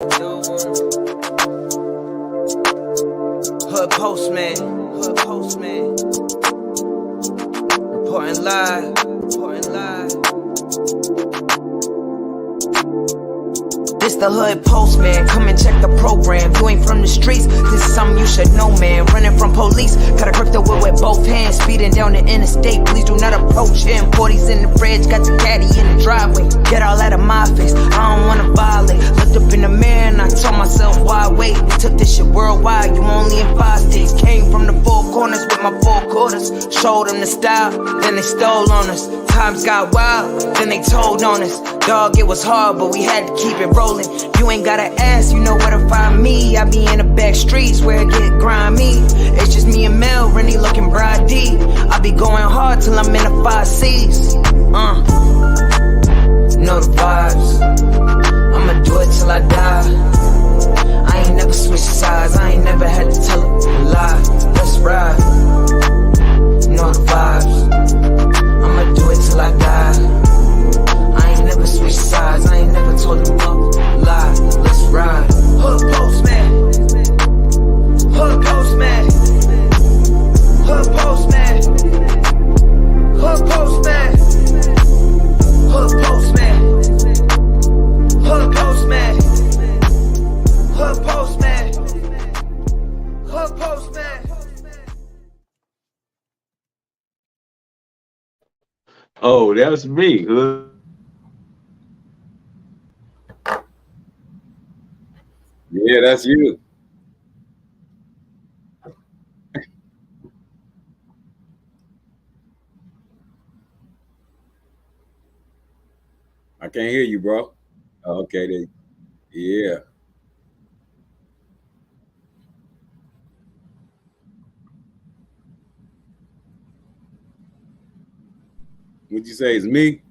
Hood postman, reporting live. This the hood postman, come and check the program. You ain't from the streets, this is something you should know, man. Running from police, gotta grip the wheel with both hands. Speeding down the interstate, please do not approach him. 40s in the fridge, got the caddy in the driveway. Get all out of my face, I don't wanna violate. Looked up in the mirror and I told myself, why wait? We took this shit worldwide, you only in 5 states. Came from the 4 corners with my 4 quarters. Showed them the style, then they stole on us. Times got wild, then they told on us. Dog, it was hard, but we had to keep it rolling. You ain't gotta ask, you know where to find me. I be in the back streets where it get grimy. It's just me and Mel, Rennie looking bride D. I be going hard till I'm in the 5 C's. Know the vibes. I'ma do it till I die. I ain't never switched sides. I ain't never had to tell a lie. Let's ride. Know the vibes. I'ma do it till I die. I ain't never switched sides. I ain't never told them a lie. Let's ride. Hood postman. Hood postman. Hood postman. Hood postman. Hood postman. Hood postman. Hood postman. Hood postman. Oh, that was me. Yeah, that's you. I can't hear you, bro. Oh, okay, yeah. What'd you say? It's me?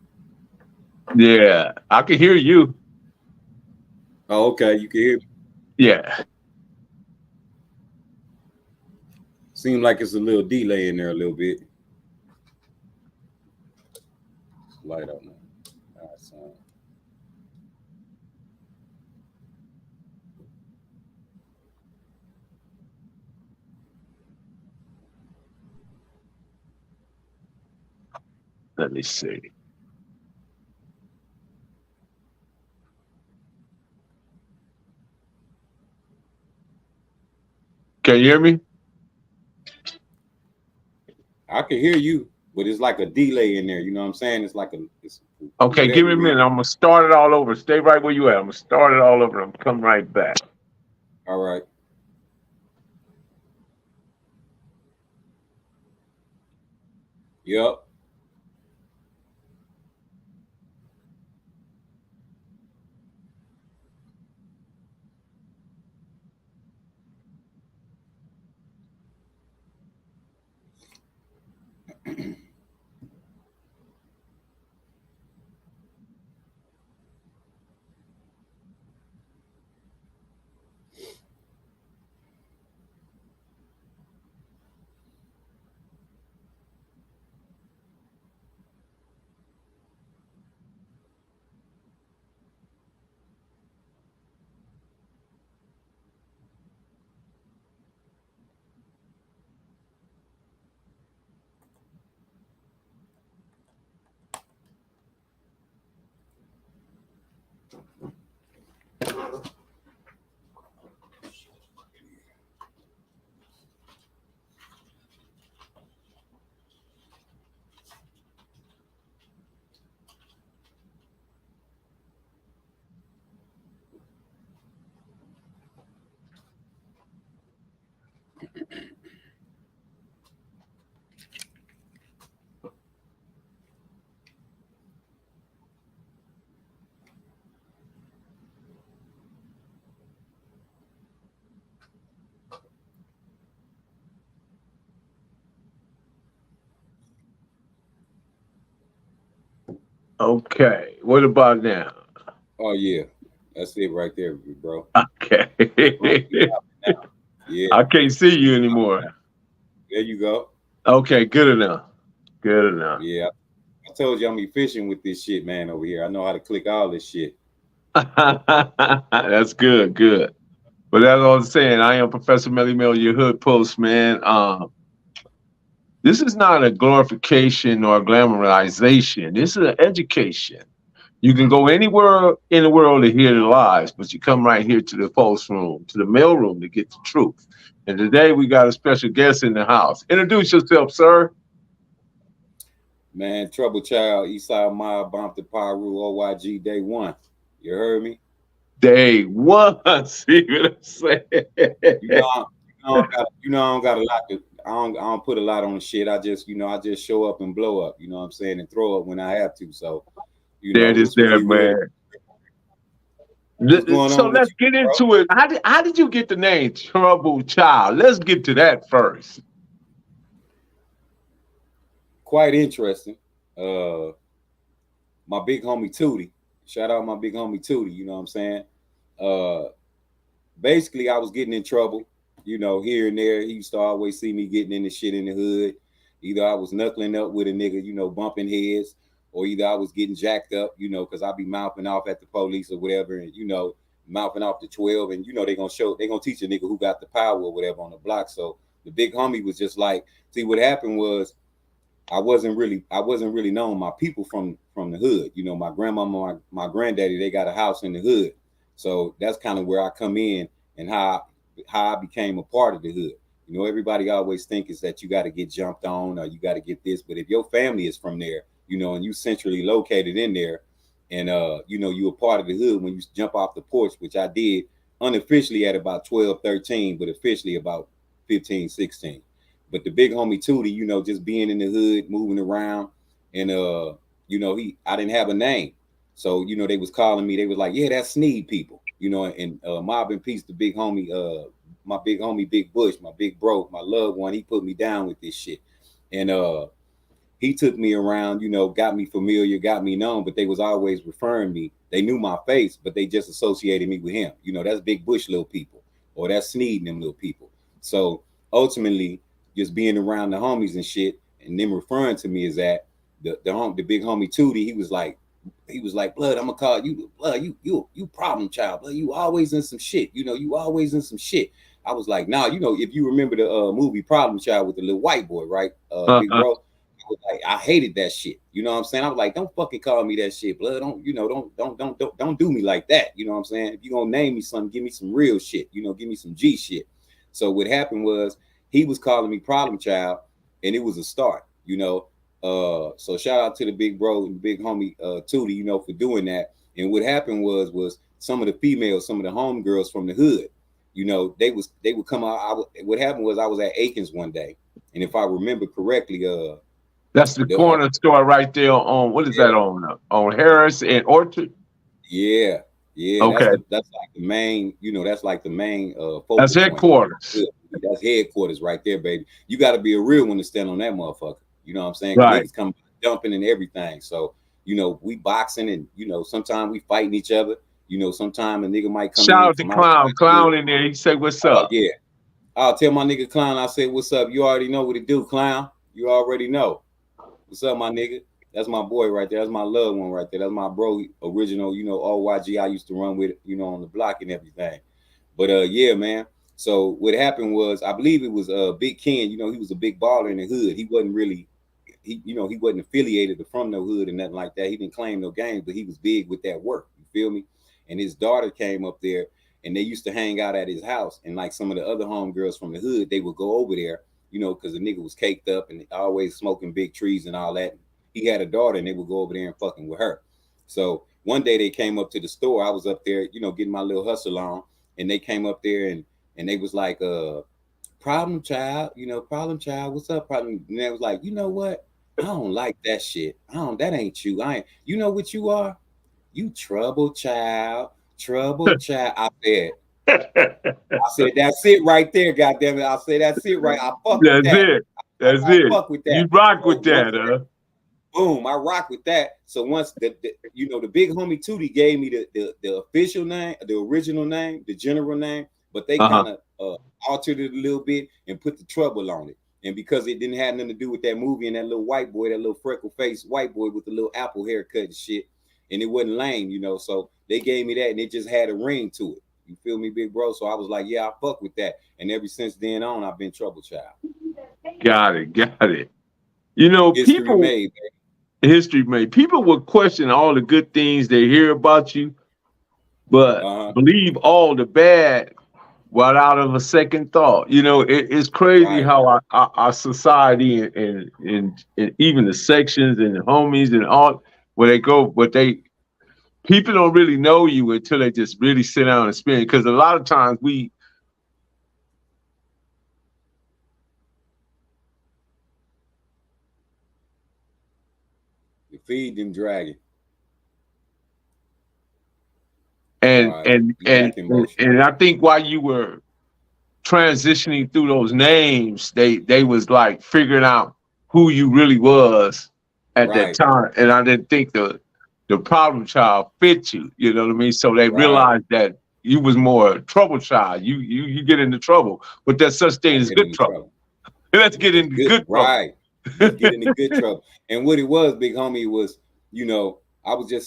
Yeah, I can hear you. Oh, okay. You can hear me. Yeah. Seems like it's a little delay in there a little bit. Light up now. All right, son. Let me see. Can you hear me? I can hear you, but it's like a delay in there. You know what I'm saying? It's like Okay, give me a minute. I'm gonna start it all over. Stay right where you at. I'm gonna start it all over. I'm coming right back. All right. Yep. Okay. What about now? Oh yeah. That's it right there, bro. Okay. Yeah. I can't see you anymore. There you go. Okay, good enough. Good enough. Yeah. I told you I'm efficient with this shit, man, over here. I know how to click all this shit. That's good, good. But that's what I'm saying. I am Professor Melly Mel, your hood postman. This is not a glorification or a glamorization. This is an education. You can go anywhere in the world to hear the lies, but you come right here to the post room, to the mail room to get the truth. And today we got a special guest in the house. Introduce yourself, sir. Man, Trouble Child, Eastside Mob, Buntry, Piru, OYG, day one. You heard me? Day one. See what I'm saying? I don't got a lot to. I don't put a lot on the shit. I just show up and blow up. You know what I'm saying, and throw up when I have to. So, There it is, there, man. So let's get into it. How did you get the name Trouble Child? Let's get to that first. Quite interesting. My big homie Tootie. Shout out my big homie Tootie. You know what I'm saying? Basically, I was getting in trouble. You know, here and there. He used to always see me getting in the shit in the hood. Either I was knuckling up with a nigga, you know, bumping heads, or either I was getting jacked up, you know, because I be mouthing off at the police or whatever, and, you know, mouthing off the 12, and, you know, they gonna teach a nigga who got the power or whatever on the block. So the big homie was just like, see, what happened was I wasn't really known. My people from the hood, you know, my grandmama, my granddaddy, they got a house in the hood. So that's kind of where I come in and how I became a part of the hood. You know, everybody always think is that you got to get jumped on or you got to get this, but if your family is from there, you know, and you centrally located in there, and you know, you a part of the hood when you jump off the porch, which I did unofficially at about 12, 13, but officially about 15, 16. But the big homie Tootie, you know, just being in the hood, moving around, and you know, I didn't have a name. So, you know, they was calling me, they was like, yeah, that's Sneed people, you know, and mob and peace, the big homie, my big homie, Big Bush, my big bro, my loved one, he put me down with this shit. And he took me around, you know, got me familiar, got me known, but they was always referring me. They knew my face, but they just associated me with him. You know, that's Big Bush little people, or that's Sneed and them little people. So ultimately, just being around the homies and shit, and them referring to me as that, the big homie Tootie, he was like, Blood, I'm gonna call you Blood, you problem child, Blood, you always in some shit, you know, you always in some shit. I was like, nah, you know, if you remember the movie Problem Child with the little white boy, right? Big bro, I was like, I hated that shit. You know what I'm saying? I was like, don't fucking call me that shit, Blood. Don't, you know, don't do me like that. You know what I'm saying? If you gonna name me something, give me some real shit. You know, give me some G shit. So what happened was he was calling me Problem Child, and it was a start. You know, so shout out to the big bro and big homie Tootie, you know, for doing that. And what happened was some of the females, some of the homegirls from the hood, you know, they would come out. What happened was I was at Aikens one day, and if I remember correctly, that's the corner store right there on what is that on Harris and Orchard? Yeah. Okay. That's like the main, you know, that's like the main that's headquarters. That's headquarters right there, baby. You got to be a real one to stand on that motherfucker. You know what I'm saying? Right. Niggas come dumping and everything. So, you know, we boxing and, you know, sometimes we fighting each other. You know, sometimes a nigga might come Shout in. out to Clown in there. He say, what's up? Yeah. I'll tell my nigga Clown, I say, what's up? You already know what to do, Clown. You already know. What's up, my nigga? That's my boy right there. That's my loved one right there. That's my bro, original, you know, OYG I used to run with, you know, on the block and everything. But yeah, man. So what happened was, I believe it was Big Ken, you know, he was a big baller in the hood. He wasn't really, he wasn't affiliated from no hood and nothing like that. He didn't claim no games, but he was big with that work. You feel me? And his daughter came up there and they used to hang out at his house. And like some of the other homegirls from the hood, they would go over there, you know, because the nigga was caked up and always smoking big trees and all that. He had a daughter and they would go over there and fucking with her. So one day they came up to the store. I was up there, you know, getting my little hustle on, and they came up there and they was like, problem child, you know, problem child, what's up, problem? And they was like, you know what? I don't like that shit. That ain't you. You know what you are? You trouble child. I said, that's it right there, goddamn it. I said, that's it right. I fuck with that. That's it. Fuck with that. You rock with that, huh? Boom, I rock with that. So once the you know, the big homie Tootie gave me the official name, the original name, the general name, but they kind of altered it a little bit and put the trouble on it. And because it didn't have nothing to do with that movie and that little white boy, that little freckle faced white boy with the little apple haircut and shit, and it wasn't lame, you know. So they gave me that, and it just had a ring to it. You feel me, big bro? So I was like, yeah, I fuck with that. And ever since then on, I've been Trouble Child. Got it. You know, History made, man. History made. People would question all the good things they hear about you, but believe all the bad without of a second thought. You know, it's crazy how our society and even the sections and the homies and all where they go, people don't really know you until they just really sit down and spin. Because a lot of times you feed them dragon. And I think while you were transitioning through those names, they was like figuring out who you really was at that time. And I didn't think the Problem Child fit you, you know what I mean? So they realized that you was more Trouble Child. You get into trouble, but there's such thing as good trouble. Let's get into good trouble. Right. Let's get into good trouble. And what it was, big homie, was, you know, I was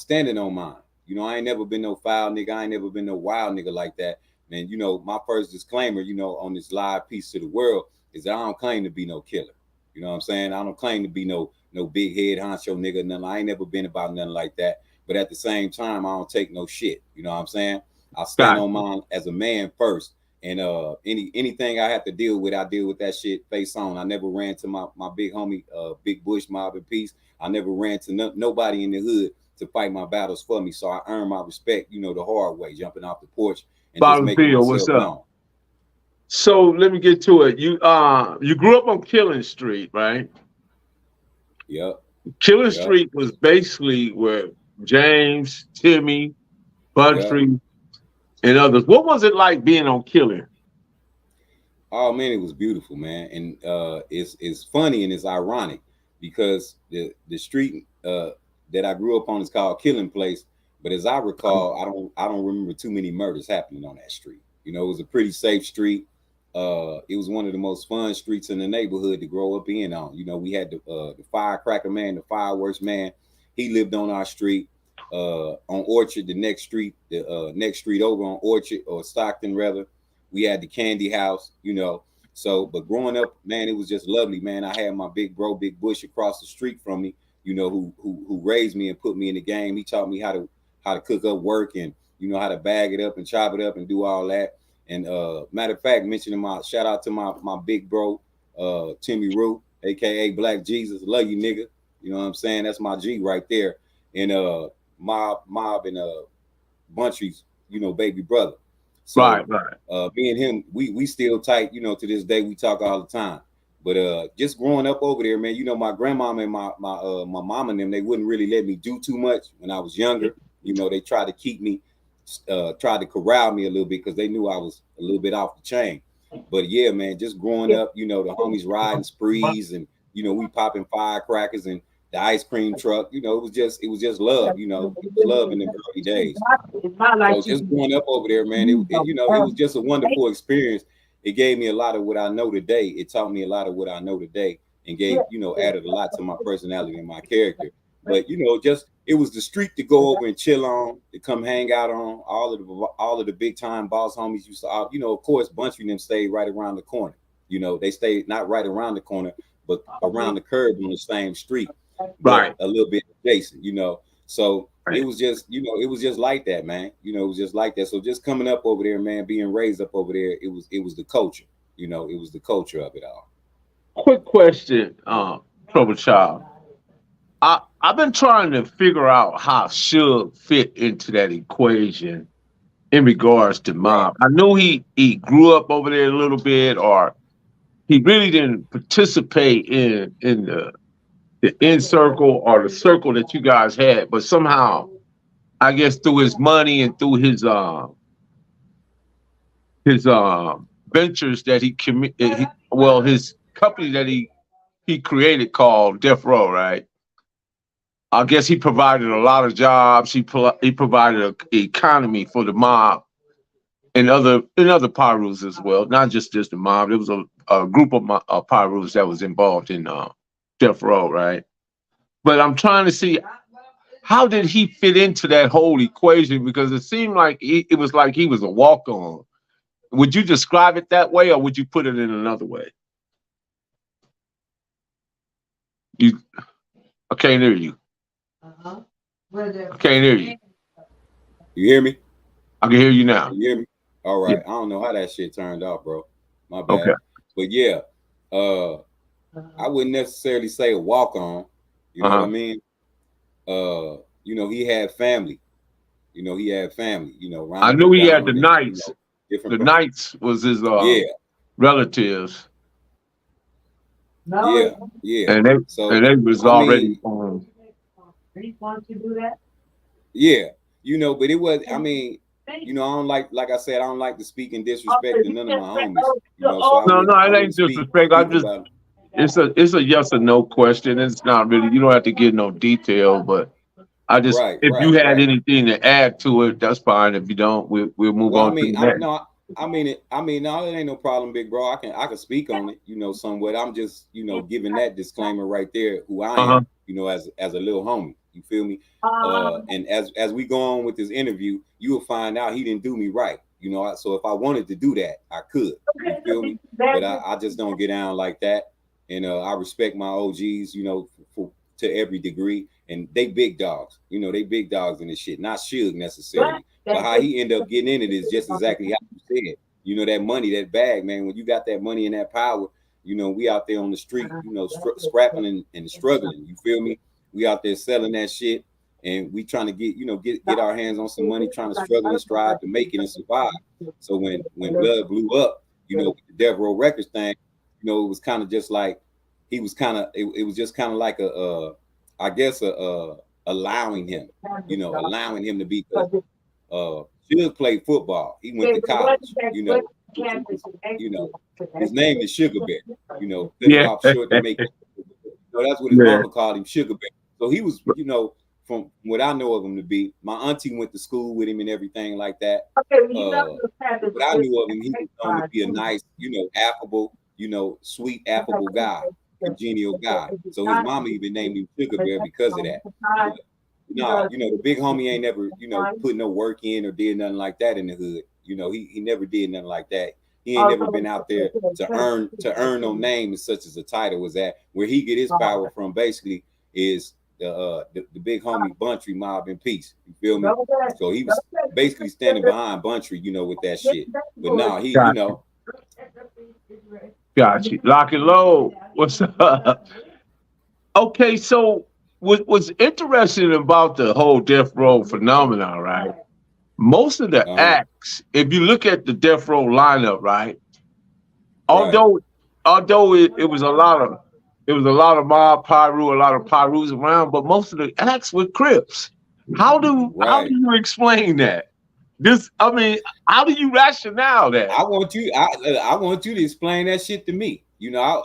standing on mine. You know, I ain't never been no foul nigga. I ain't never been no wild nigga like that. And, you know, my first disclaimer, you know, on this live piece to the world is that I don't claim to be no killer. You know what I'm saying? I don't claim to be no big head honcho nigga. Nothing. I ain't never been about nothing like that. But at the same time, I don't take no shit. You know what I'm saying? I stand on mine as a man first. And anything I have to deal with, I deal with that shit face on. I never ran to my big homie, Big Bush, Mob and Peace. I never ran to nobody in the hood to fight my battles for me. So I earned my respect, you know, the hard way, jumping off the porch and Bottom just making field, myself what's up? known. So let me get to it. You grew up on Killing Street, right? Yep. Killing Street was basically where James, Timmy, Buntry, and others. What was it like being on Killing? Oh man, it was beautiful, man. And it's funny and it's ironic because the street that I grew up on is called Killing Place. But as I recall, I don't remember too many murders happening on that street. You know, it was a pretty safe street. It was one of the most fun streets in the neighborhood to grow up in on. You know, we had the firecracker man, the fireworks man. He lived on our street, on Orchard, the next street over on Orchard or Stockton rather. We had the candy house, you know. So, but growing up, man, it was just lovely, man. I had my big bro, Big Bush, across the street from me, you know, who raised me and put me in the game. He taught me how to cook up work and, you know, how to bag it up and chop it up and do all that. And matter of fact, mentioning shout out to my big bro, Timmy Rue, aka Black Jesus. Love you, nigga. You know what I'm saying? That's my G right there. And Mob and Buntry's, you know, baby brother. So me and him, we still tight, you know, to this day. We talk all the time. But just growing up over there, man, you know, my grandmama and my mom and them, they wouldn't really let me do too much when I was younger. You know, they tried to keep me, tried to corral me a little bit because they knew I was a little bit off the chain. But yeah, man, just growing up, you know, the homies riding sprees and, you know, we popping firecrackers and the ice cream truck, you know, it was just love, you know, it was love in the early days. So just growing up over there, man, you know, it was just a wonderful experience. It gave me a lot of what I know today. It taught me a lot of what I know today and gave, you know, added a lot to my personality and my character. But, you know, just, it was the street to go over and chill on, to come hang out on. All of the big time boss homies used to, you know, of course, Buntry and them stayed right around the corner. You know, they stayed not right around the corner, but around the curb on the same street. Right. A little bit adjacent, you know. So it was just, you know, it was just like that, man. You know, it was just like that. So just coming up over there, man, being raised up over there, it was the culture, you know, it was the culture of it all. Quick question, Trouble Child. I've been trying to figure out how Suge fit into that equation in regards to Mob. I know he grew up over there a little bit, or he really didn't participate in the in circle or the circle that you guys had, but somehow, I guess through his money and through his ventures that his company that he created called Death Row, right? I guess he provided a lot of jobs. He provided an economy for the mob and other Pirus as well, not just the mob. There was a group of Pirus that was involved in Death Row, right? But I'm trying to see how did he fit into that whole equation? Because it seemed like it was like he was a walk-on. Would you describe it that way, or would you put it in another way? I can't hear you. I can't hear you. You hear me? I can hear you now. You hear me? All right. Yeah. I don't know how that shit turned out, bro. My bad. Okay. But yeah, I wouldn't necessarily say a walk-on. You know what I mean? You know, he had family. You know, he had family. You know, I knew he had the Knights. You know, the Knights was his relatives. Yeah, yeah. And they was already on. Why don't you do that? Yeah, you know, but it was. I mean, you know, I don't like I said, I don't like to speak in disrespect to none of my homies. You know, so no, it ain't disrespect. I just, it's a yes or no question. It's not really. You don't have to give no detail, but I just, if you had anything to add to it, that's fine. If you don't, we'll move on. I mean, no, it ain't no problem, big bro. I can speak on it, you know, somewhat. I'm just, you know, giving that disclaimer right there, who I am, you know, as a little homie. You feel me? And as we go on with this interview, you will find out he didn't do me right. You know, so if I wanted to do that, I could. You feel me? But I just don't get down like that. And I respect my OGs, you know, to every degree. And they big dogs, you know, they big dogs in this shit, not Suge necessarily. But how he ended up getting in it is just exactly how you said. You know, that money, that bag, man, when you got that money and that power, you know, we out there on the street, you know, scrapping and struggling. You feel me? We out there selling that shit, and we trying to get our hands on some money, trying to struggle and strive to make it and survive. So when Blood blew up, you know, the Death Row Records thing, you know, it was kind of just like he was kind of it was just kind of like allowing him to be. Suge played football. He went to college. You know, his name is Sugar Bear. You know, off short to make it. You know, that's what his mama called him, Sugar Bear. So he was, you know, from what I know of him to be. My auntie went to school with him and everything like that. What I knew of him, he was known to be a nice, you know, affable, you know, sweet, affable guy, congenial guy. So his mama even named him Sugar Bear because of that. No, you know, the big homie ain't never, you know, put no work in or did nothing like that in the hood. You know, he never did nothing like that. He ain't never been out there to earn no name as such as a title was that. Where he get his power from basically is the big homie Buntry, Mob in Peace. You feel me? So he was basically standing behind Buntry, you know, with that shit. But no, he, you know. Got you. Lock and load. What's up? Okay, so what's interesting about the whole Death Row phenomenon, right? Most of the acts, if you look at the Death Row lineup, right? Although it was a lot of Mob, Piru, a lot of Pirus around, but most of the acts were Crips. How do you explain that? How do you rationale that? I want you to explain that shit to me. You know,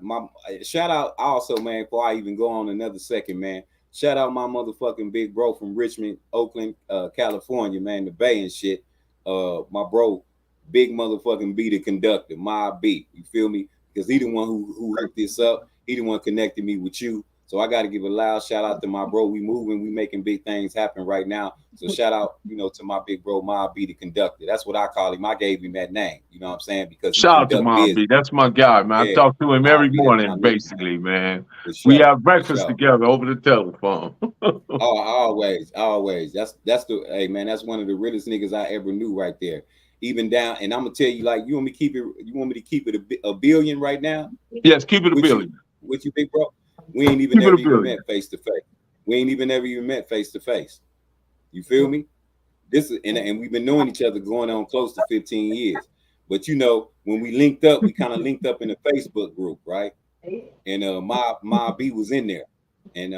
my shout out also, man, before I even go on another second, man. Shout out my motherfucking big bro from Richmond, Oakland, California, man, the Bay and shit. My bro, big motherfucking B, the conductor, my B. You feel me? Because he the one who hooked this up. He the one connected me with you. So I got to give a loud shout out to my bro. We moving, we making big things happen right now. So shout out, you know, to my big bro, Mob B, the conductor. That's what I call him. I gave him that name. You know what I'm saying? Because shout out to Mob B. That's my guy, man. Yeah, I talk to him every morning, basically, man. Sure, we have breakfast together over the telephone. always. That's that's one of the realest niggas I ever knew right there. Even down, and I'm gonna tell you, like, you want me to keep it a billion right now? Yes, keep it a billion. With you, big bro. We ain't even ever met face to face. We ain't even ever met face to face. You feel me? This is and we've been knowing each other going on close to 15 years. But you know, when we linked up, we kind of linked up in a Facebook group, right? And my B was in there, and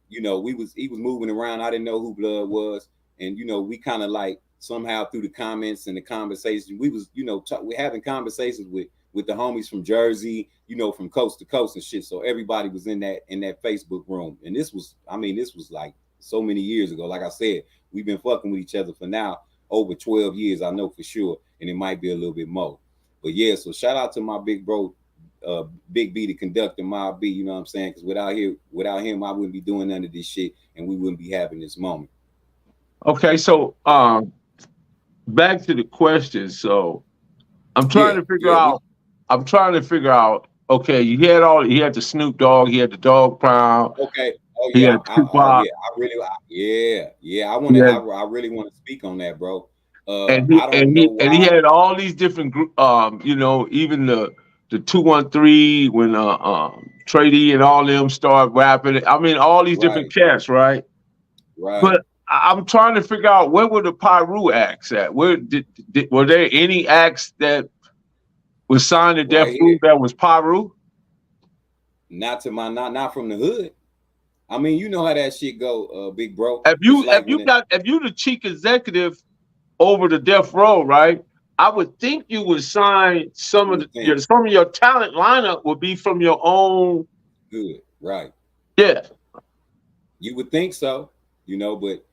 you know, he was moving around. I didn't know who Blood was, and you know, we kind of like somehow through the comments and the conversation, we was, you know, we're having conversations with the homies from Jersey, you know, from coast to coast and shit. So everybody was in that Facebook room. And this was like so many years ago. Like I said, we've been fucking with each other for now over 12 years, I know for sure. And it might be a little bit more. But yeah, so shout out to my big bro, Big B, the conductor, Mob B. You know what I'm saying? Because without him, I wouldn't be doing none of this shit, and we wouldn't be having this moment. Okay, so back to the question. So I'm trying to figure out. I'm trying to figure out. Okay, you had the Snoop Dogg, he had the Dog Pound. Okay. Oh he yeah. had Tupac. I really want to speak on that, bro. And I don't know why. he had all these different group. You know, even the 213 when Trady and all them start rapping. I mean, all these different cats, right? Right. But I'm trying to figure out where were the Piru acts at? Were there any acts that was signed to Death Row that was Piru? Not from the hood. I mean, you know how that shit go, big bro. If you the chief executive over the Death Row, right? I would think you would sign some of your talent lineup would be from your own hood, right? Yeah, you would think so, you know, but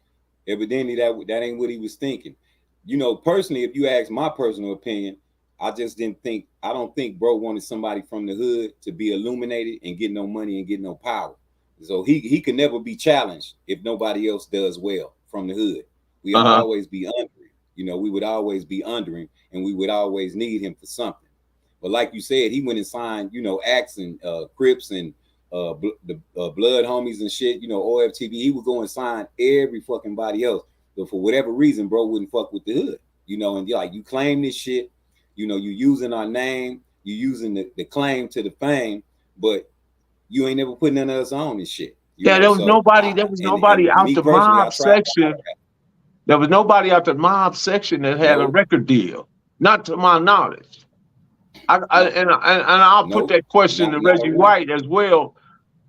evidently that ain't what he was thinking. You know, personally, if you ask my personal opinion, I don't think bro wanted somebody from the hood to be illuminated and get no money and get no power. So he could never be challenged if nobody else does well from the hood. We'll always be under him. You know, we would always be under him, and we would always need him for something. But like you said, he went and signed, you know, Acts and Crips and the Blood Homies and shit, you know, OFTV. He would go and sign every fucking body else. But for whatever reason, bro wouldn't fuck with the hood. You know, and like, you claim this shit, you know, you using our name, you using the claim to the fame, but you ain't never put none of us on this shit. There was nobody out the mob section. There was nobody out the mob section that had a record deal, not to my knowledge. I'll put that question to Reggie White as well.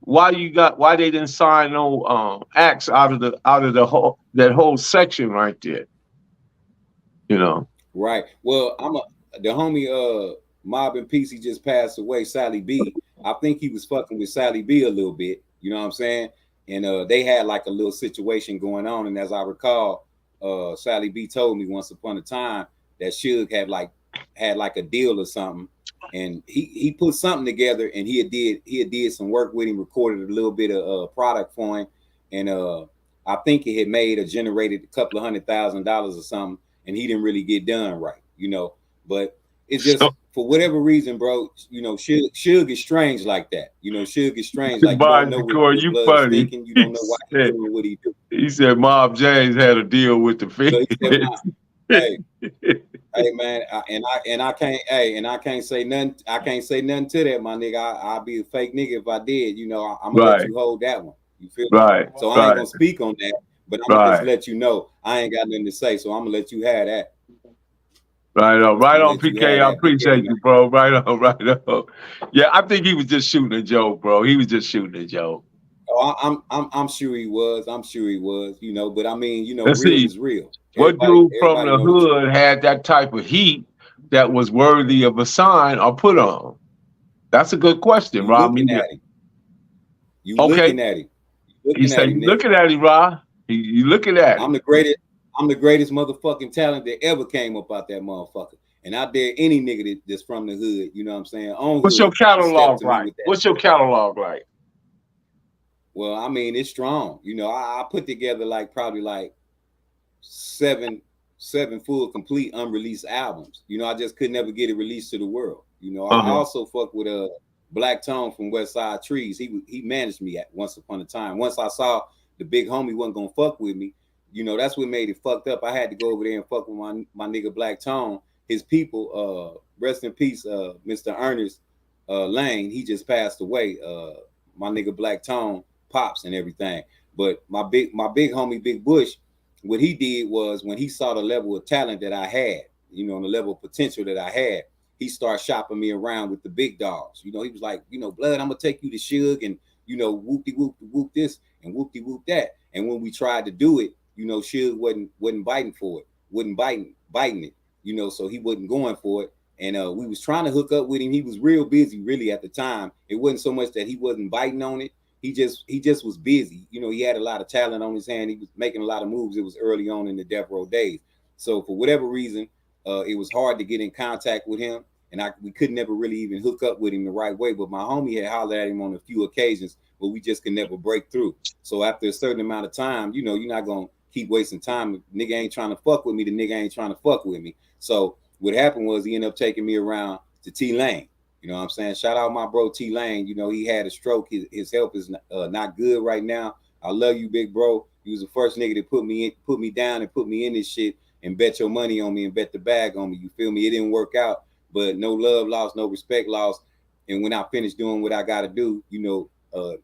Why they didn't sign no acts out of that whole section right there? You know. Right. Well, the homie Mob and Peace, he just passed away, Sally B. I think he was fucking with Sally B a little bit, you know what I'm saying? And they had like a little situation going on. And as I recall, Sally B told me once upon a time that Suge had like a deal or something. And he put something together, and he did some work with him, recorded a little bit of product for him. And I think it had made or generated a couple of $100,000 or something, and he didn't really get done right, you know. But it's just for whatever reason, bro, you know, Suge is strange like that. You know, Suge is strange. Like, you don't know what his blood's thinking. You don't know why he's doing what he do. He said Mob James had a deal with the feds. Hey man, I can't say nothing. I can't say nothing to that, my nigga. I'll be a fake nigga if I did. You know, I'm gonna let you hold that one. You feel me? So I ain't gonna speak on that, but I'm gonna just let you know I ain't got nothing to say. So I'm gonna let you have that. Right on, PK. I appreciate you, bro. Right on. Yeah, I think he was just shooting a joke, bro. He was just shooting a joke. Oh, I'm sure he was. You know, but I mean, you know, real is real. What dude from the hood had that type of heat that was worthy of a sign or put on? That's a good question, Rob. Looking at him. You looking at him. He said, "You looking at him, Rob. You looking at him." I'm the greatest motherfucking talent that ever came up out that motherfucker. And I dare any nigga that's from the hood, you know what I'm saying? What's your catalog like? What's your catalog like? Well, I mean, it's strong. You know, I put together like probably like seven full complete unreleased albums. You know, I just could never get it released to the world. You know, I also fuck with Black Tone from West Side Trees. He managed me at once upon a time. Once I saw the big homie wasn't gonna fuck with me, you know, that's what made it fucked up. I had to go over there and fuck with my nigga Black Tone. His people, rest in peace, Mr. Ernest Lane. He just passed away. My nigga Black Tone, Pops and everything. But my big homie Big Bush, what he did was when he saw the level of talent that I had, you know, the level of potential that I had, he started shopping me around with the big dogs. You know, he was like, you know, Blood, I'm gonna take you to Suge and, you know, whoop this and whoop that. And when we tried to do it, you know, Suge wasn't biting for it, wasn't biting it, you know, so he wasn't going for it. And we was trying to hook up with him. He was real busy, really, at the time. It wasn't so much that he wasn't biting on it. He just was busy. You know, he had a lot of talent on his hand. He was making a lot of moves. It was early on in the Death Row days. So for whatever reason, it was hard to get in contact with him. and we could never really even hook up with him the right way. But my homie had hollered at him on a few occasions, but we just could never break through. So after a certain amount of time, you know, you're not gonna keep wasting time. If nigga ain't trying to fuck with me, the nigga ain't trying to fuck with me. So what happened was he ended up taking me around to T Lane. You know what I'm saying? Shout out my bro T Lane. You know, he had a stroke. His health is not good right now. I love you, big bro. You was the first nigga that put me down and put me in this shit and bet your money on me and bet the bag on me. You feel me? It didn't work out, but no love lost, no respect lost. And when I finish doing what I got to do, you know,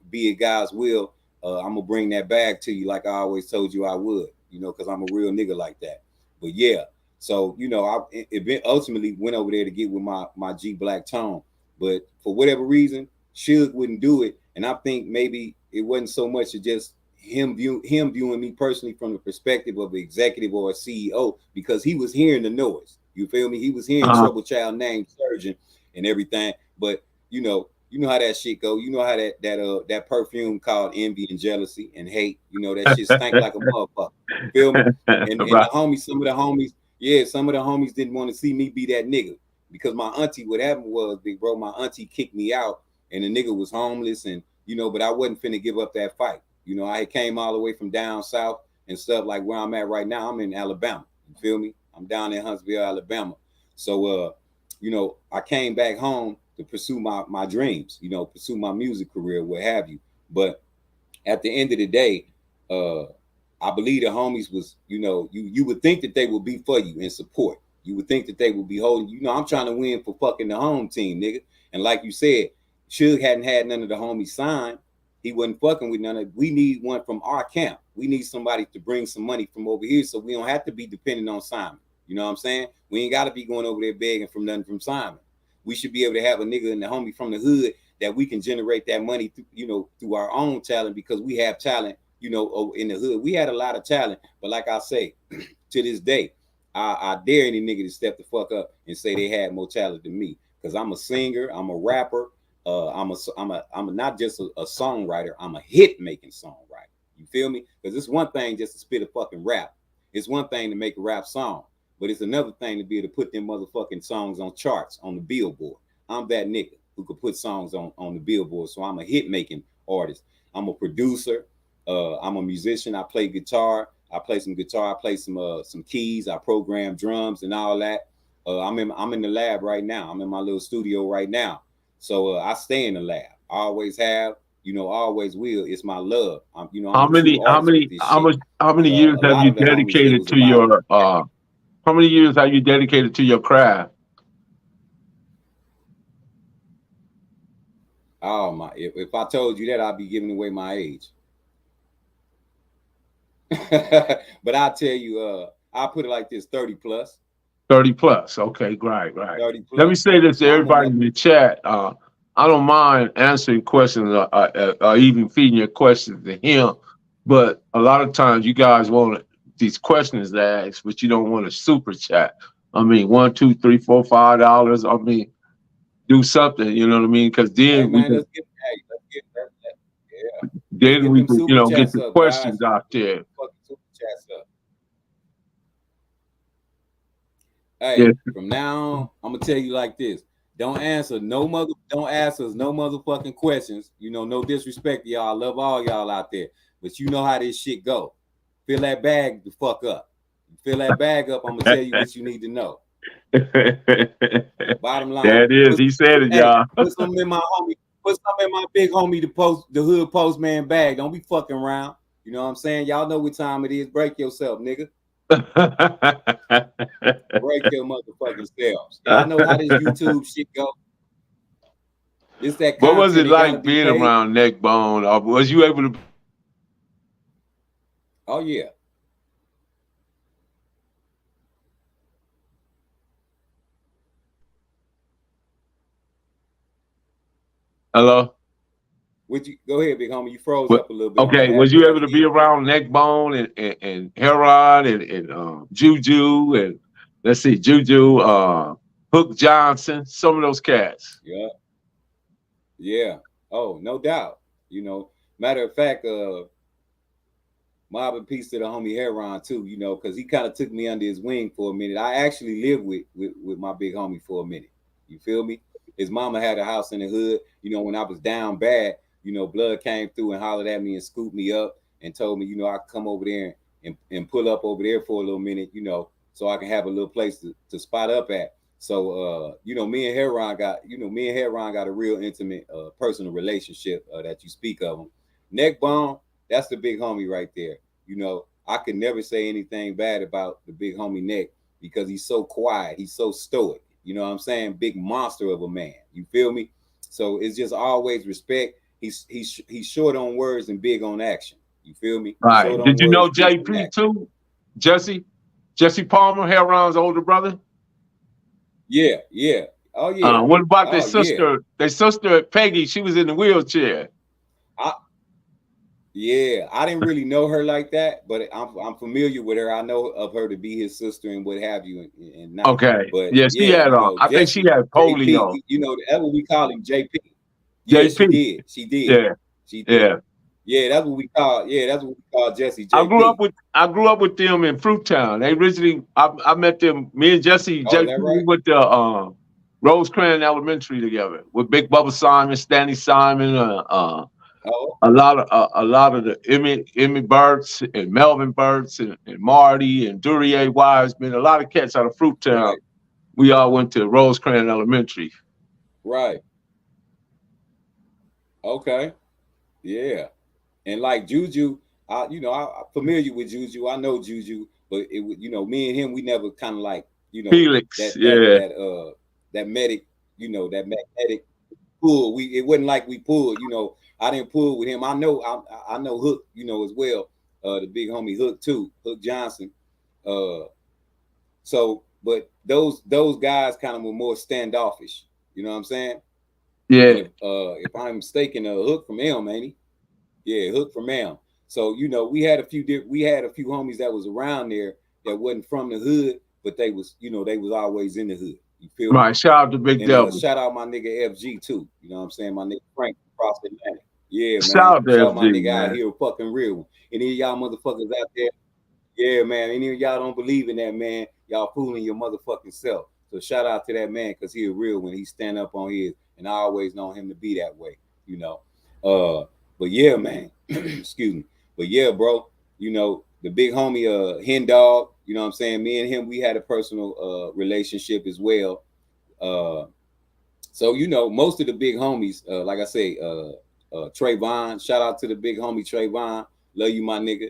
be it God's will, I'm gonna bring that bag to you like I always told you I would. You know, because I'm a real nigga like that. But yeah. So, you know, I ultimately went over there to get with my G Black Tone. But for whatever reason, Suge wouldn't do it. And I think maybe it wasn't so much of just him viewing me personally from the perspective of the executive or a CEO, because he was hearing the noise. You feel me? He was hearing Trouble Child named Surgeon and everything. But, you know how that shit go. You know how that perfume called envy and jealousy and hate, you know, that shit stank like a motherfucker. You feel me? And the homies, some of the homies didn't want to see me be that nigga, because my auntie, what happened was, big bro, my auntie kicked me out and the nigga was homeless, and, you know, but I wasn't finna give up that fight. You know, I came all the way from down south and stuff, like where I'm at right now. I'm in Alabama. You feel me? I'm down in Huntsville, Alabama. So, you know, I came back home to pursue my dreams, you know, pursue my music career, what have you. But at the end of the day, I believe the homies was, you know, you would think that they would be for you in support. You would think that they would be holding, you know, I'm trying to win for fucking the home team, nigga. And like you said, Suge hadn't had none of the homies signed. He wasn't fucking with none of. We need one from our camp. We need somebody to bring some money from over here, so we don't have to be dependent on Simon. You know what I'm saying? We ain't got to be going over there begging from nothing from Simon. We should be able to have a nigga and the homie from the hood that we can generate that money through, you know, through our own talent, because we have talent, you know, in the hood. We had a lot of talent, but like I say, to this day, I dare any nigga to step the fuck up and say they had more talent than me, because I'm a singer, I'm a rapper, I'm not just a songwriter, I'm a hit making songwriter. You feel me? Because it's one thing just to spit a fucking rap. It's one thing to make a rap song, but it's another thing to be able to put them motherfucking songs on charts, on the Billboard. I'm that nigga who could put songs on the Billboard. So I'm a hit making artist. I'm a producer. I'm a musician. I play guitar. I play some guitar. I play some keys. I program drums and all that. I'm in the lab right now. I'm in my little studio right now. So I stay in the lab. I always have, you know, always will. It's my love. You know, How many years have you dedicated to your how many years have you dedicated to your craft? Oh my, if I told you that, I'd be giving away my age. But I'll tell you, I'll put it like this: 30 plus. 30 plus. Okay, right. 30 plus. Let me say this to everybody in the chat. I don't mind answering questions or even feeding your questions to him, but a lot of times you guys want these questions asked, but you don't want a super chat. I mean, $1, $2, $3, $4, $5. I mean, do something. You know what I mean? Because then we can, then we can, you know, get the questions out there. Hey, from now on, I'm gonna tell you like this: don't ask us no motherfucking questions. You know, no disrespect to y'all. I love all y'all out there, but you know how this shit go. Fill that bag the fuck up. Fill that bag up. I'm gonna tell you what you need to know. Bottom line. That is, he said it, y'all. Put something in my homie. Put something in my big homie, the hood postman bag. Don't be fucking around. You know what I'm saying? Y'all know what time it is. Break yourself, nigga. Break your motherfucking selves. Y'all know how this YouTube shit go. It's that. What was it like being around Neckbone? Or was you able to? Oh yeah. Hello. Would you go ahead, big homie? You froze up a little bit. Okay, was you able to be around Neckbone and Heron and Juju and let's see, Juju, Hook Johnson, some of those cats? Yeah. Oh, no doubt. You know, matter of fact, mob and peace to the homie Heron too. You know, because he kind of took me under his wing for a minute. I actually lived with my big homie for a minute. You feel me? His mama had a house in the hood. You know, when I was down bad, you know, Blood came through and hollered at me and scooped me up and told me, you know, I could come over there and pull up over there for a little minute, you know, so I can have a little place to spot up at. So, you know, me and Heron got a real intimate personal relationship that you speak of him. Neckbone, that's the big homie right there. You know, I could never say anything bad about the big homie Neck because he's so quiet. He's so stoic. You know what I'm saying? Big monster of a man. You feel me? So it's just always respect. He's short on words and big on action. You feel me? Right. Did you know JP too? Jesse Palmer, Heron's older brother? Yeah. Oh yeah. What about their sister? Yeah. Their sister Peggy, she was in the wheelchair. I didn't really know her like that, but I'm familiar with her. I know of her to be his sister and what have you. And not, okay. But yeah, she had. I think she had polio. JP, you know, that's what we call him, JP. Yeah, JP. She did. Yeah. She did. Yeah. Yeah, that's what we call. Yeah, that's what we call Jesse. JP. I grew up with them in Fruittown. They originally, I met them. Me and Jesse, JP, right? We went to Rosecrans Elementary together with Big Bubba Simon, Stanley Simon, a lot of the Emmy Burts and Melvin Burts and Marty and Duryea Wiseman. A lot of cats out of Fruittown. Right. We all went to Rosecrans Elementary. Right. Okay. Yeah. And like Juju, I'm familiar with Juju. I know Juju, but me and him, we never kind of like, Felix, that medic, that magnetic pull. It wasn't like we pulled, I didn't pull with him. I know Hook, as well. The big homie Hook too, Hook Johnson. But those guys kind of were more standoffish. You know what I'm saying? Yeah. If I'm mistaken, Hook from Elm, ain't he? Yeah, Hook from Elm. So we had a few homies that was around there that wasn't from the hood, but they was always in the hood. You feel right? Me? Shout out to Big Devil. Shout out my nigga FG too. You know what I'm saying? My nigga Frank across the Atlantic. Yeah, man. Shout out to FG, my nigga man. out here, a fucking real one. Any of y'all motherfuckers out there? Yeah, man. Any of y'all don't believe in that, man? Y'all fooling your motherfucking self. So shout out to that man because he a real one. He stand up on his, and I always known him to be that way. But yeah, man. Excuse me. But yeah, bro. The big homie, Hen Dog. You know what I'm saying? Me and him, we had a personal relationship as well. So most of the big homies, like I say, Trayvon. Shout out to the big homie Trayvon. Love you, my nigga.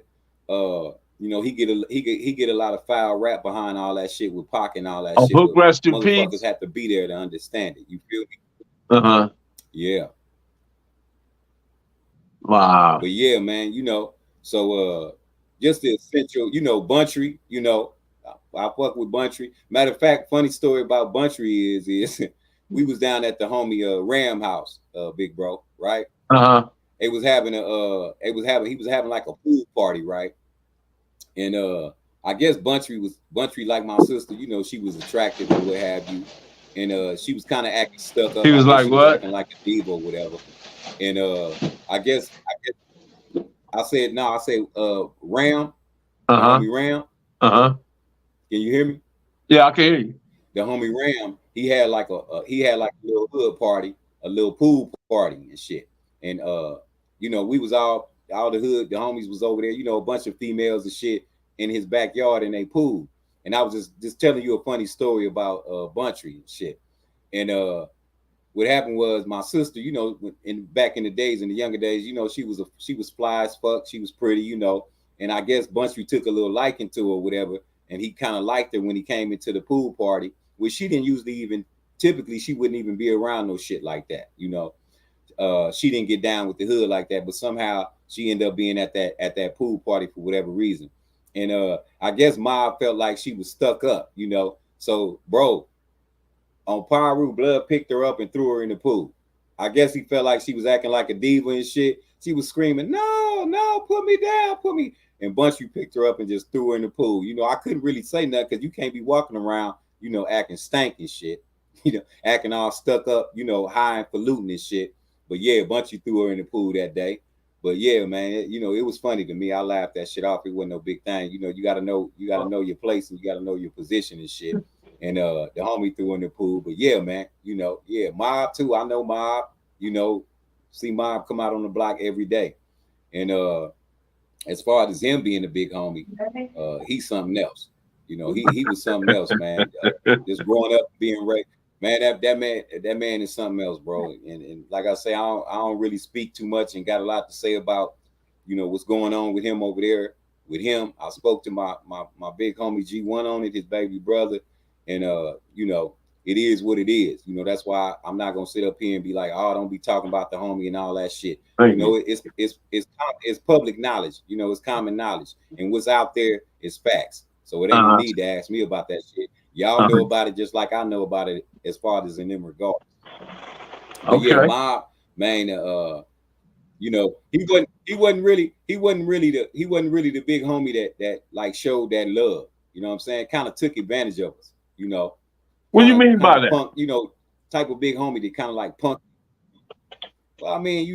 He get a lot of foul rap behind all that shit with Pac and all that shit. Hook, rest in motherfuckers peace. have to be there to understand it. You feel me? Yeah. Wow. But yeah, man, so just the essential, Buntry, I fuck with Buntry. Matter of fact, funny story about Buntry is we was down at the homie Ram house, big bro, right? He was having like a pool party, right? And I guess Buntry like my sister, she was attractive or what have you. And she was kind of acting stuck up. He was like, what? Acting like a diva or whatever. And I said Ram. Homie Ram. Can you hear me? Yeah, I can hear you. The homie Ram, he had like a little hood party, a little pool party and shit. And we was all the hood, the homies was over there, a bunch of females and shit in his backyard in a pool. And I was just telling you a funny story about Buntry and shit. And what happened was my sister, back in the days, in the younger days, she was fly as fuck. She was pretty, and I guess Buntry took a little liking to her or whatever. And he kind of liked her when he came into the pool party, which she didn't usually typically she wouldn't even be around no shit like that. She didn't get down with the hood like that, but somehow she ended up being at that pool party for whatever reason. And I guess Ma felt like she was stuck up, So, bro, on Piru, Blood picked her up and threw her in the pool. I guess he felt like she was acting like a diva and shit. She was screaming, no, put me down, put me. And Buntry picked her up and just threw her in the pool. I couldn't really say nothing because you can't be walking around, acting stank and shit, acting all stuck up, high and polluting and shit. But yeah, Buntry threw her in the pool that day. But yeah, man, it was funny to me. I laughed that shit off. It wasn't no big thing. You got to know your place and you got to know your position and shit. and the homie threw in the pool. But yeah, man, Mob too. I know Mob. See Mob come out on the block every day, and as far as him being a big homie, he's something else. He was something else, man. Just growing up, being raised, man. That man is something else, bro. And like I say, I don't really speak too much and got a lot to say about what's going on with him over there. With him, I spoke to my big homie G1 on it, his baby brother, and it is what it is. That's why I'm not gonna sit up here and be like, oh, don't be talking about the homie and all that shit. It's public knowledge. It's common knowledge, and what's out there is facts. So it ain't no need to ask me about that shit. Y'all know about it just like I know about it as far as in them regards. But yeah, Mob, man, he wasn't really the big homie that like showed that love. You know what I'm saying? Kind of took advantage of us. What do you mean by that? Punk, type of big homie that kind of like punk. Well, I mean,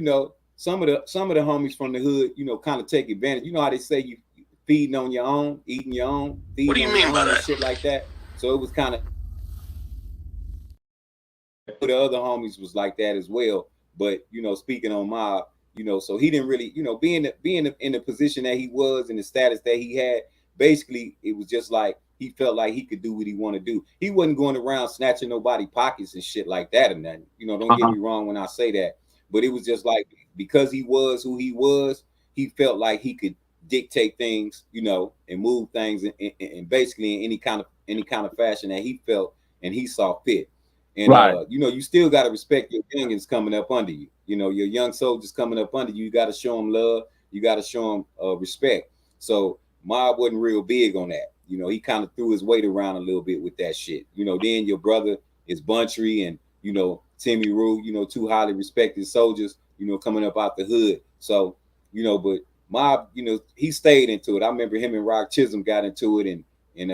some of the homies from the hood, kind of take advantage. You know how they say you feeding on your own, eating your own. What do you mean by that? Shit like that. So it was kind of the other homies was like that as well. But speaking on Mob, so he didn't really, being in the position that he was and the status that he had. Basically, it was just like he felt like he could do what he wanted to do. He wasn't going around snatching nobody's pockets and shit like that. And then, don't get me wrong when I say that. But it was just like because he was who he was, he felt like he could dictate things, and move things and basically in any kind of fashion that he felt and he saw fit. And you still got to respect your youngins coming up under you. Your young soldiers coming up under you. You got to show them love. You got to show them respect. So Mob wasn't real big on that. He kind of threw his weight around a little bit with that shit. Then your brother is Buntry and Timmy Rue. Two highly respected soldiers. Coming up out the hood. So but Mob, he stayed into it. I remember him and Rock Chisholm got into it, and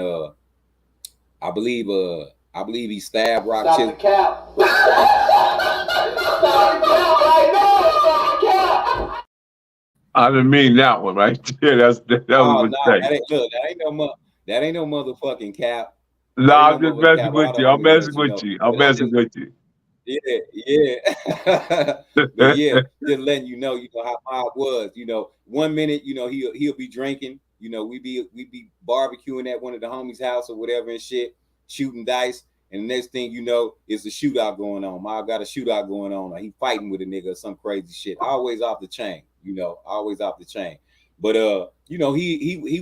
I believe he stabbed Rock Chisholm. Stop the cap. I didn't mean that one right there. That was a mistake. That ain't no motherfucking cap. No, I'm just messing with you. I'm messing with you. I'm messing with you. Yeah. But yeah, just letting you know how Mob was. 1 minute, he'll be drinking. We be barbecuing at one of the homies' house or whatever and shit, shooting dice. And the next thing you know, is a shootout going on. Mob got a shootout going on. Or he fighting with a nigga or some crazy shit. Always off the chain. Always off the chain. But he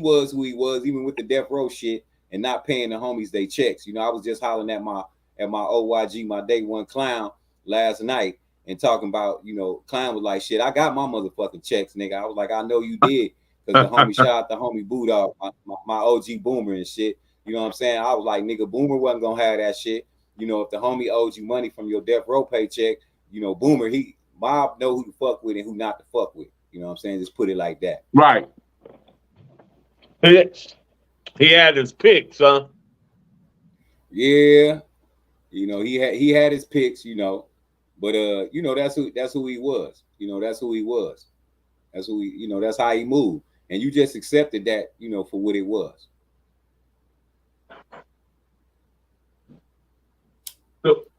was who he was, even with the death row shit and not paying the homies they checks. I was just hollering at my OYG, my day one clown last night and talking about, clown was like, shit, I got my motherfucking checks, nigga. I was like, I know you did, because the homie shot out the homie Boodog, my OG Boomer and shit. You know what I'm saying? I was like, nigga, Boomer wasn't gonna have that shit. If the homie owed you money from your death row paycheck, Boomer, Mob know who to fuck with and who not to fuck with. You know what I'm saying? Just put it like that. Right. He had his picks, huh? Yeah. He had his picks, but that's who he was. That's who he was. That's who he, that's how he moved. And you just accepted that, for what it was.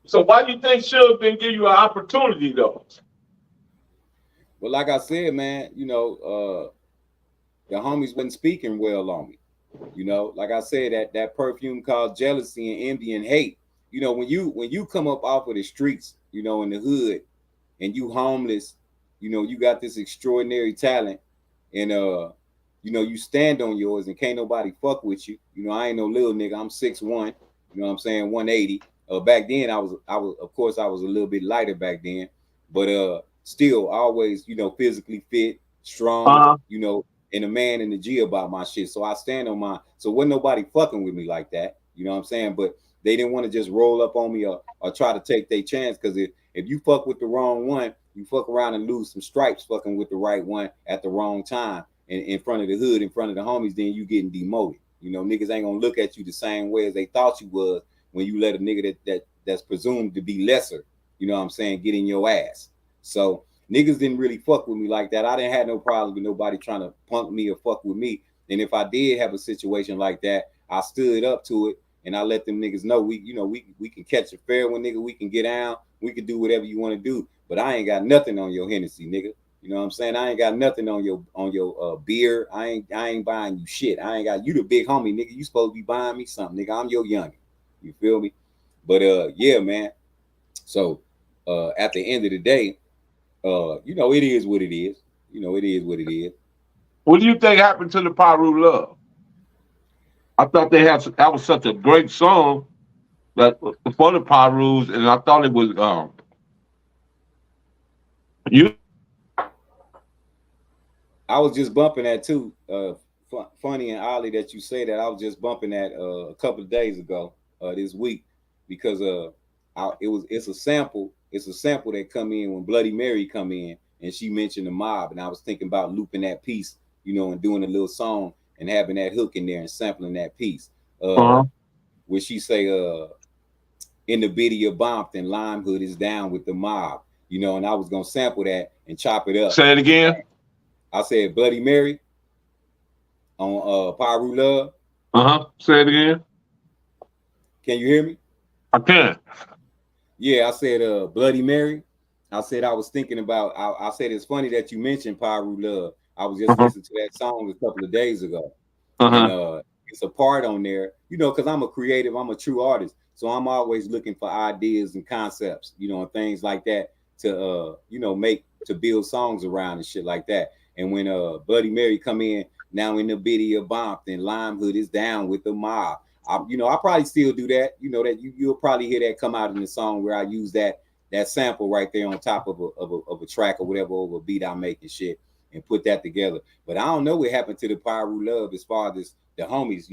So why do you think Suge didn't give you an opportunity though? Well, like I said, man, the homies wasn't speaking well on me. Like I said, that perfume called jealousy and envy and hate. When you come up off of the streets, in the hood, and you homeless, you got this extraordinary talent, and you stand on yours and can't nobody fuck with you. I ain't no little nigga. I'm 6'1", you know what I'm saying, 180. Back then I was of course I was a little bit lighter back then, but still always, physically fit, strong, and a man in the G about my shit. So I stand on mine. So wasn't nobody fucking with me like that. You know what I'm saying? But they didn't want to just roll up on me or try to take their chance, because if you fuck with the wrong one, you fuck around and lose some stripes fucking with the right one at the wrong time and in front of the hood, in front of the homies, then you getting demoted. Niggas ain't gonna look at you the same way as they thought you was when you let a nigga that's presumed to be lesser, get in your ass. So niggas didn't really fuck with me like that. I didn't have no problem with nobody trying to punk me or fuck with me. And if I did have a situation like that, I stood up to it and I let them niggas know we can catch a fair one, nigga. We can get down. We can do whatever you want to do. But I ain't got nothing on your Hennessy, nigga. You know what I'm saying? I ain't got nothing on your beer. I ain't buying you shit. I ain't got you the big homie, nigga. You supposed to be buying me something, nigga. I'm your youngin'. You feel me? But yeah, man. So at the end of the day, it is what it is. It is what it is. What do you think happened to the Piru Love? I thought that was such a great song that for the Pirus, and I thought it was you. I was just bumping that too. Funny and oddly that you say that. I was just bumping that a couple of days ago, this week, because it's a sample. It's a sample that come in when Bloody Mary come in, and she mentioned the mob, and I was thinking about looping that piece, and doing a little song and having that hook in there and sampling that piece. Where she say, in the video bumped and Lime Hood is down with the mob, and I was gonna sample that and chop it up. Say it again. I said Bloody Mary on Piru Love. Say it again. Can you hear me? I can. Yeah, I said Bloody Mary. I said I was thinking about. I said it's funny that you mentioned Piru Love. I was just listening to that song a couple of days ago, and it's a part on there. Because I'm a creative, I'm a true artist, so I'm always looking for ideas and concepts, and things like that to to build songs around and shit like that. And when Bloody Mary come in now in the video bumped and Lime Hood is down with the mob, I probably still do that. That you'll probably hear that come out in the song where I use that sample right there on top of a track or whatever over a beat I make and shit and put that together. But I don't know what happened to the Piru Love as far as the homies.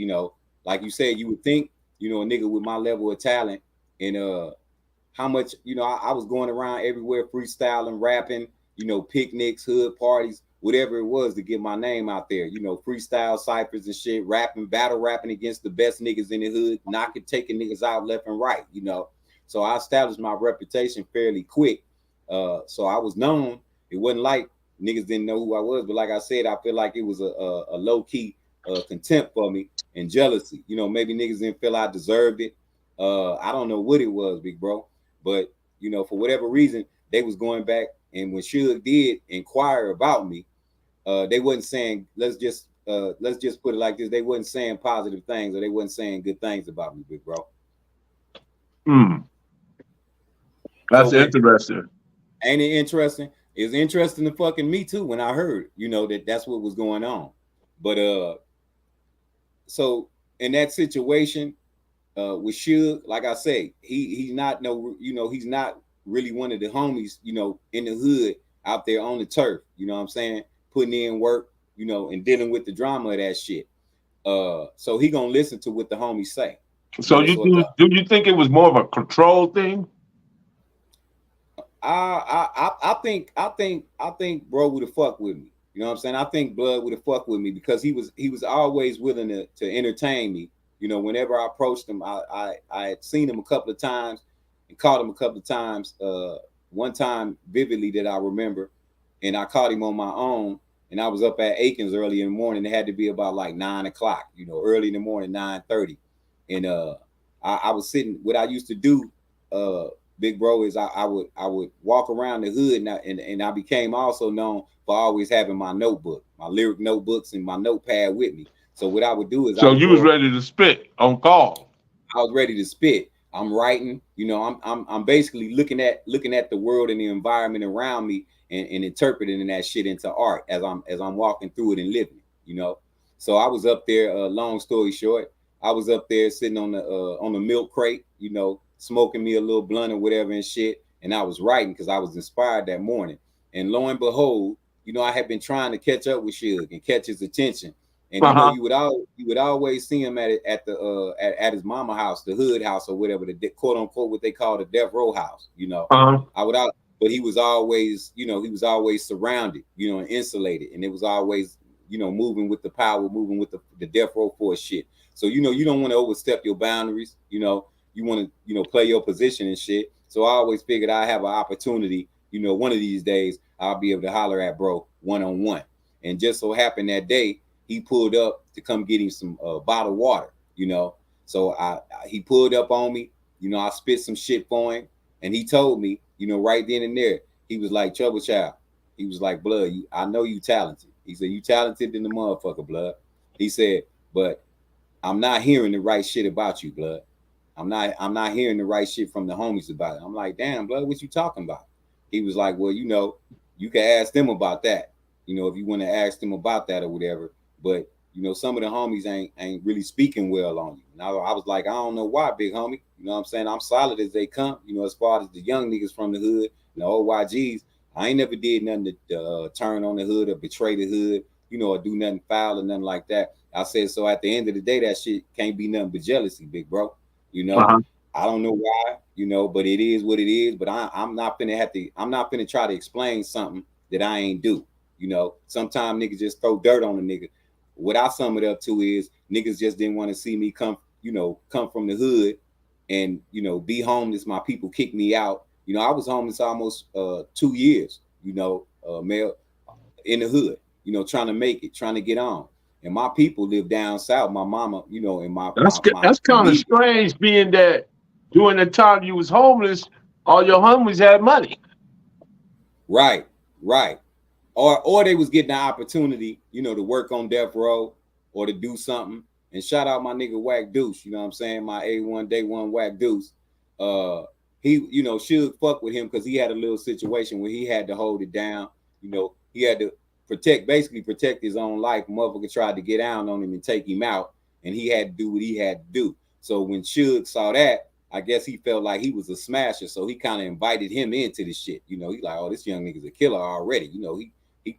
Like you said, you would think a nigga with my level of talent and how much I was going around everywhere freestyling, rapping, picnics, hood parties, whatever it was to get my name out there, freestyle ciphers and shit, battle rapping against the best niggas in the hood, taking niggas out left and right, So I established my reputation fairly quick. So I was known. It wasn't like niggas didn't know who I was, but like I said, I feel like it was a low key contempt for me and jealousy. Maybe niggas didn't feel I deserved it. I don't know what it was, big bro, but for whatever reason, they was going back. And when Suge did inquire about me, they wasn't saying, let's just put it like this. They wasn't saying positive things, or they wasn't saying good things about me, big bro. That's interesting. Ain't it interesting? It's interesting to fucking me too when I heard, that's what was going on. But so in that situation, with Suge, like I say, he's not he's not really one of the homies, in the hood out there on the turf, what I'm saying, putting in work, and dealing with the drama of that shit. So he gonna listen to what the homies say. So do you think it was more of a control thing? I think bro would have fucked with me. You know what I'm saying? I think Blood would have fucked with me because he was always willing to entertain me. Whenever I approached him, I had seen him a couple of times and caught him a couple of times. One time vividly that I remember, and I caught him on my own, and I was up at Aikens early in the morning. It had to be about like 9 o'clock, early in the morning, 9:30. And I was sitting, what I used to do, big bro, is I would walk around the hood, and I became also known for always having my notebook, my lyric notebooks and my notepad with me. So what I would do is you was ready to spit on call. I was ready to spit. I'm writing, I'm basically looking at the world and the environment around me and interpreting that shit into art as I'm walking through it and living it, So I was up there, long story short, I was up there sitting on the milk crate, smoking me a little blunt or whatever and shit. And I was writing because I was inspired that morning. And lo and behold, I had been trying to catch up with Suge and catch his attention. And you would always see him at his mama house, the hood house or whatever, the quote unquote what they call the death row house. But he was always, he was always surrounded, and insulated, and it was always, moving with the power, moving with the death row force shit. So you don't want to overstep your boundaries. You want to play your position and shit. So I always figured I have an opportunity. One of these days I'll be able to holler at bro one-on-one. And just so happened that day, he pulled up to come get him some bottled water, So he pulled up on me, you know, I spit some shit for him, and he told me, you know, right then and there, he was like, Trouble Child. He was like, Blood, I know you talented. He said, you talented than the motherfucker, Blood. He said, but I'm not hearing the right shit about you, Blood. I'm not hearing the right shit from the homies about it. I'm like, damn, Blood, what you talking about? He was like, well, you know, you can ask them about that. You know, if you want to ask them about that or whatever. But, you know, some of the homies ain't really speaking well on you. And I was like, I don't know why, big homie. You know what I'm saying? I'm solid as they come, you know, as far as the young niggas from the hood, the old YGs. I ain't never did nothing to turn on the hood or betray the hood, you know, or do nothing foul or nothing like that. I said, so at the end of the day, that shit can't be nothing but jealousy, big bro. You know, I don't know why, you know, but it is what it is. But I'm not finna try to explain something that I ain't do. You know, sometimes niggas just throw dirt on a nigga. What I sum it up to is niggas just didn't want to see me come from the hood and, you know, be homeless. My people kicked me out. You know, I was homeless almost 2 years, you know, male in the hood, you know, trying to make it, trying to get on. And my people live down south. My mama, you know, and that's kind of strange, being that during the time you was homeless, all your homies had money. Right. Or they was getting the opportunity, you know, to work on death row or to do something. And shout out my nigga Wack Deuce, you know what I'm saying? My A1 Day One Wack Deuce. He, you know, should fuck with him because he had a little situation where he had to hold it down. You know, he had to basically protect his own life. Motherfucker tried to get down on him and take him out, and he had to do what he had to do. So when Suge saw that, I guess he felt like he was a smasher, so he kind of invited him into the shit. You know, he like, oh, this young nigga's a killer already. You know, he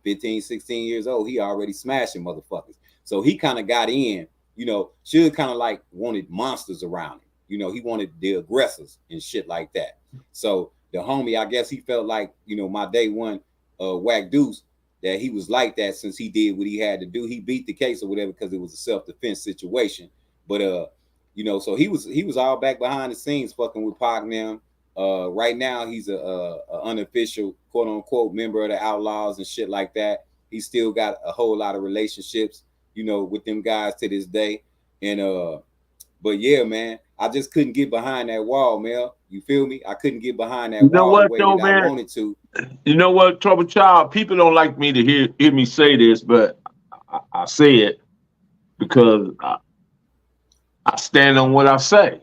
15, 16 years old. He already smashing motherfuckers. So he kind of got in, you know, Suge kind of like wanted monsters around him. You know, he wanted the aggressors and shit like that. So the homie, I guess he felt like, you know, my day one Wack Deuce, that he was like that since he did what he had to do. He beat the case or whatever because it was a self-defense situation. But you know, so he was all back behind the scenes fucking with Pac now. Right now he's a unofficial quote unquote member of the Outlaws and shit like that. He still got a whole lot of relationships, you know, with them guys to this day. And but yeah, man, I just couldn't get behind that wall, Mel. You feel me? I couldn't get behind that wall the way that I wanted to. You know what, Trouble Child? People don't like me to hear me say this, but I say it because I stand on what I say.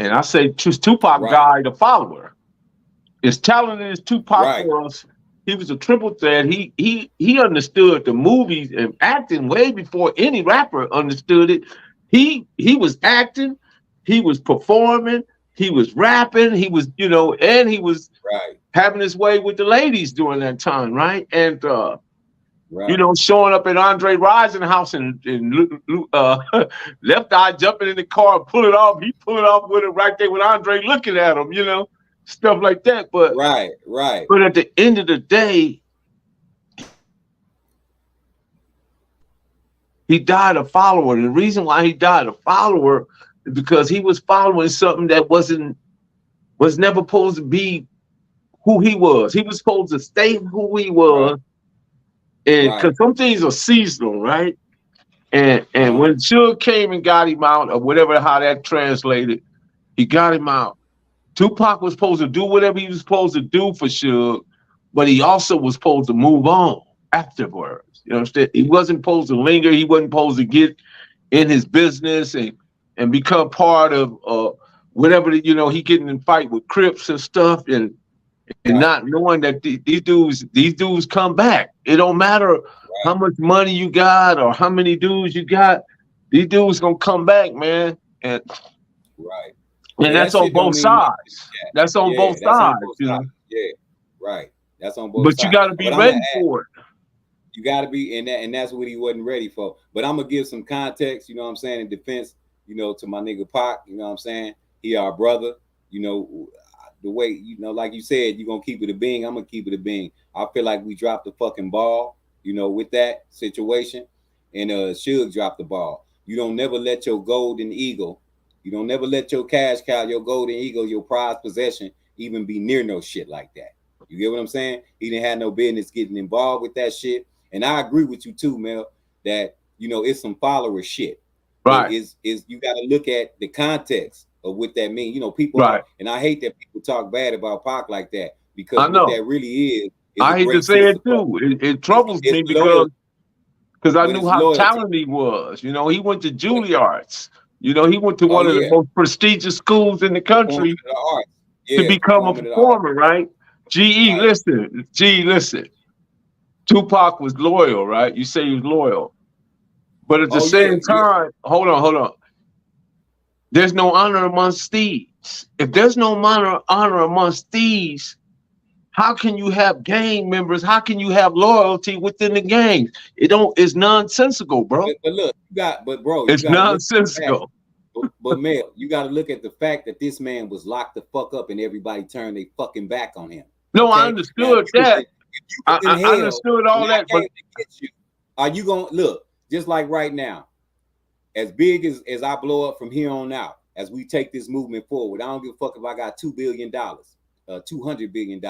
And I say Tupac died a follower. As talented as Tupac was, he was a triple threat. He understood the movies and acting way before any rapper understood it. He was acting, he was performing, he was rapping, he was, you know, and he was having his way with the ladies during that time, right? And you know, showing up at Andre Rising house and Left Eye jumping in the car, pull it off. He pull it off with it right there with Andre looking at him, you know, stuff like that. But But at the end of the day, he died a follower. The reason why he died a follower is because he was following something that was never supposed to be who he was. He was supposed to stay who he was. And because some things are seasonal, right? And when Suge came and got him out, or whatever, how that translated, he got him out. Tupac was supposed to do whatever he was supposed to do for Suge, but he also was supposed to move on afterwards. You understand? He wasn't supposed to linger. He wasn't supposed to get in his business and become part of whatever, you know, he getting in fight with Crips and stuff, and not knowing that these dudes come back. It don't matter how much money you got or how many dudes you got. These dudes gonna come back, man. And and that's on both sides. That's on both sides, you know. That's on both sides. But you got to be ready for it. You got to be, and that's what he wasn't ready for. But I'm gonna give some context, you know what I'm saying, in defense, you know, to my nigga Pac, you know what I'm saying. He our brother, you know. The way, you know, like you said, you're gonna keep it a being. I'm gonna keep it a being. I feel like we dropped the fucking ball, you know, with that situation, and Suge dropped the ball. You don't never let your golden eagle, you don't never let your cash cow, your golden eagle, your prized possession, even be near no shit like that. You get what I'm saying? He didn't have no business getting involved with that shit. And I agree with you too, Mel, that, you know, it's some follower shit. Right. Is you got to look at the context of what that means. You know, people Right. and I hate that people talk bad about Pac like that, because I what know. that really is I a hate to great say sense it of too. It troubles it's me loyal, because I but knew it's how loyalty. talented he was. You know, he went to Juilliard's. You know, he went to Oh one of the yeah, most prestigious schools in the performing country of the arts. to Yeah, become a performing of the arts. performer, right? GE, Right. listen. GE, listen. Tupac was loyal, right? You say he was loyal. But at the Oh yeah, same yeah. time, hold on. There's no honor amongst thieves. If there's no honor amongst thieves, how can you have gang members? How can you have loyalty within the gangs? It's nonsensical, bro. But look, you It's got to look at the fact. nonsensical. But Mel, you got to look at the fact that this man was locked the fuck up and everybody turned their fucking back on him. No, I Okay, now understood that. if you was in I hell understood and all I that, but came to get you, are you gonna look just like right now? As big as I blow up from here on out, as we take this movement forward, I don't give a fuck if I got $2 billion, $200 billion.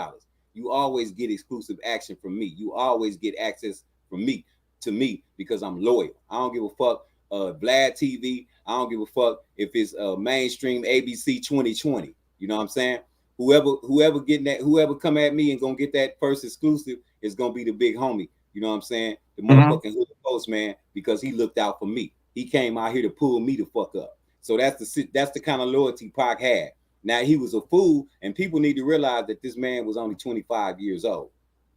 You always get exclusive action from me. You always get access from me to me because I'm loyal. I don't give a fuck. Vlad TV. I don't give a fuck if it's mainstream ABC 2020. You know what I'm saying? Whoever getting that, whoever come at me and gonna get that first exclusive is gonna be the big homie. You know what I'm saying? The motherfucking Hood Postman, because he looked out for me. He came out here to pull me the fuck up. So that's the kind of loyalty Pac had. Now he was a fool, and people need to realize that this man was only 25 years old.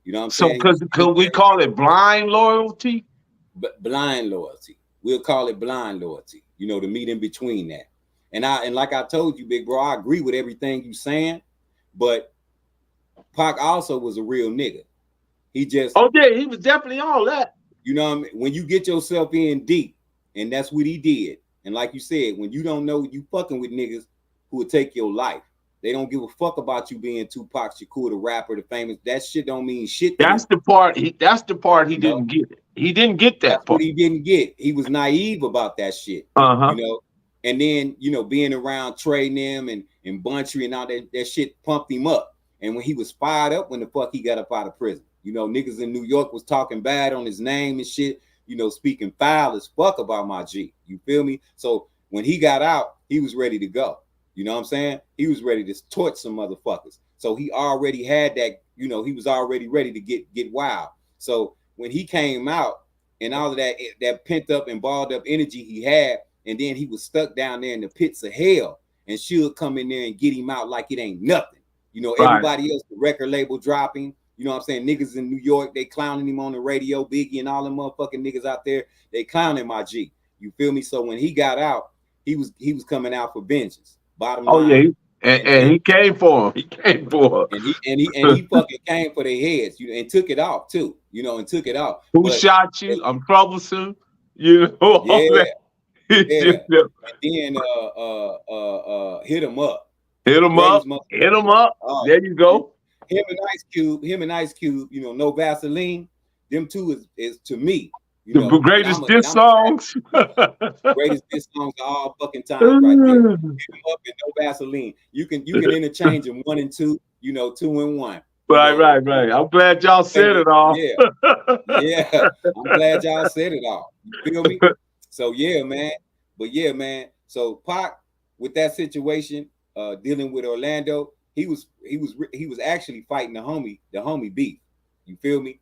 You know what I'm so saying? could we call it blind loyalty? Blind loyalty. We'll call it blind loyalty. You know, the meet in between that. And like I told you, big bro, I agree with everything you saying, but Pac also was a real nigga. He just, oh yeah, he was definitely all that. You know what I mean? When you get yourself in deep, and that's what he did. And like you said, when you don't know, you fucking with niggas who will take your life. They don't give a fuck about you being Tupac Shakur, the rapper, the famous. That shit don't mean shit to That's them. That's the part he didn't get. He didn't get that That's part. what he didn't get. He was naive about that shit. You know. And then, you know, being around Trey Nim and Buntry and all that shit pumped him up. And when he was fired up, when the fuck he got up out of prison, you know, niggas in New York was talking bad on his name and shit, you know, speaking foul as fuck about my G. You feel me? So when he got out, he was ready to go. You know what I'm saying? He was ready to torch some motherfuckers. So he already had that, you know, he was already ready to get wild. So when he came out and all of that pent up and balled up energy he had, and then he was stuck down there in the pits of hell, and Suge come in there and get him out like it ain't nothing. You know, everybody else, the record label dropping, you know what I'm saying? Niggas in New York, they clowning him on the radio, Biggie and all them motherfucking niggas out there, they clowning my G. You feel me? So when he got out, he was coming out for vengeance. Bottom line. Yeah, and he came for him. He came for him. And he fucking came for their heads, you know, and took it off too, you know, and took it off. Who shot you? I'm troublesome. You know, yeah. Yeah. And then hit him up. Hit him up. There you go. Him and Ice Cube, you know, No Vaseline. Them two is to me, you know, the greatest diss songs. Greatest diss songs of all fucking time right there. Hit him up and No Vaseline. You can interchange them 1 and 2, you know, 2 and 1. Right. I'm glad y'all said it all. Yeah. I'm glad y'all said it all. You feel me? So yeah, man. But yeah, man. So Pac, with that situation, dealing with Orlando, he was actually fighting the homie beef. You feel me?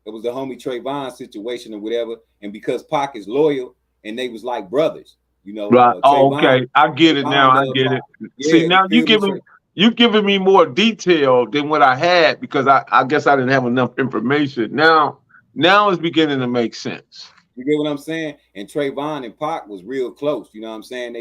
It was the homie Trayvon situation or whatever. And because Pac is loyal and they was like brothers, you know. Right. Trayvon, okay. I get it now. I get it. Yeah, see, now you giving me more detail than what I had, because I guess I didn't have enough information. Now it's beginning to make sense. You get what I'm saying? And Trayvon and Pac was real close. You know what I'm saying?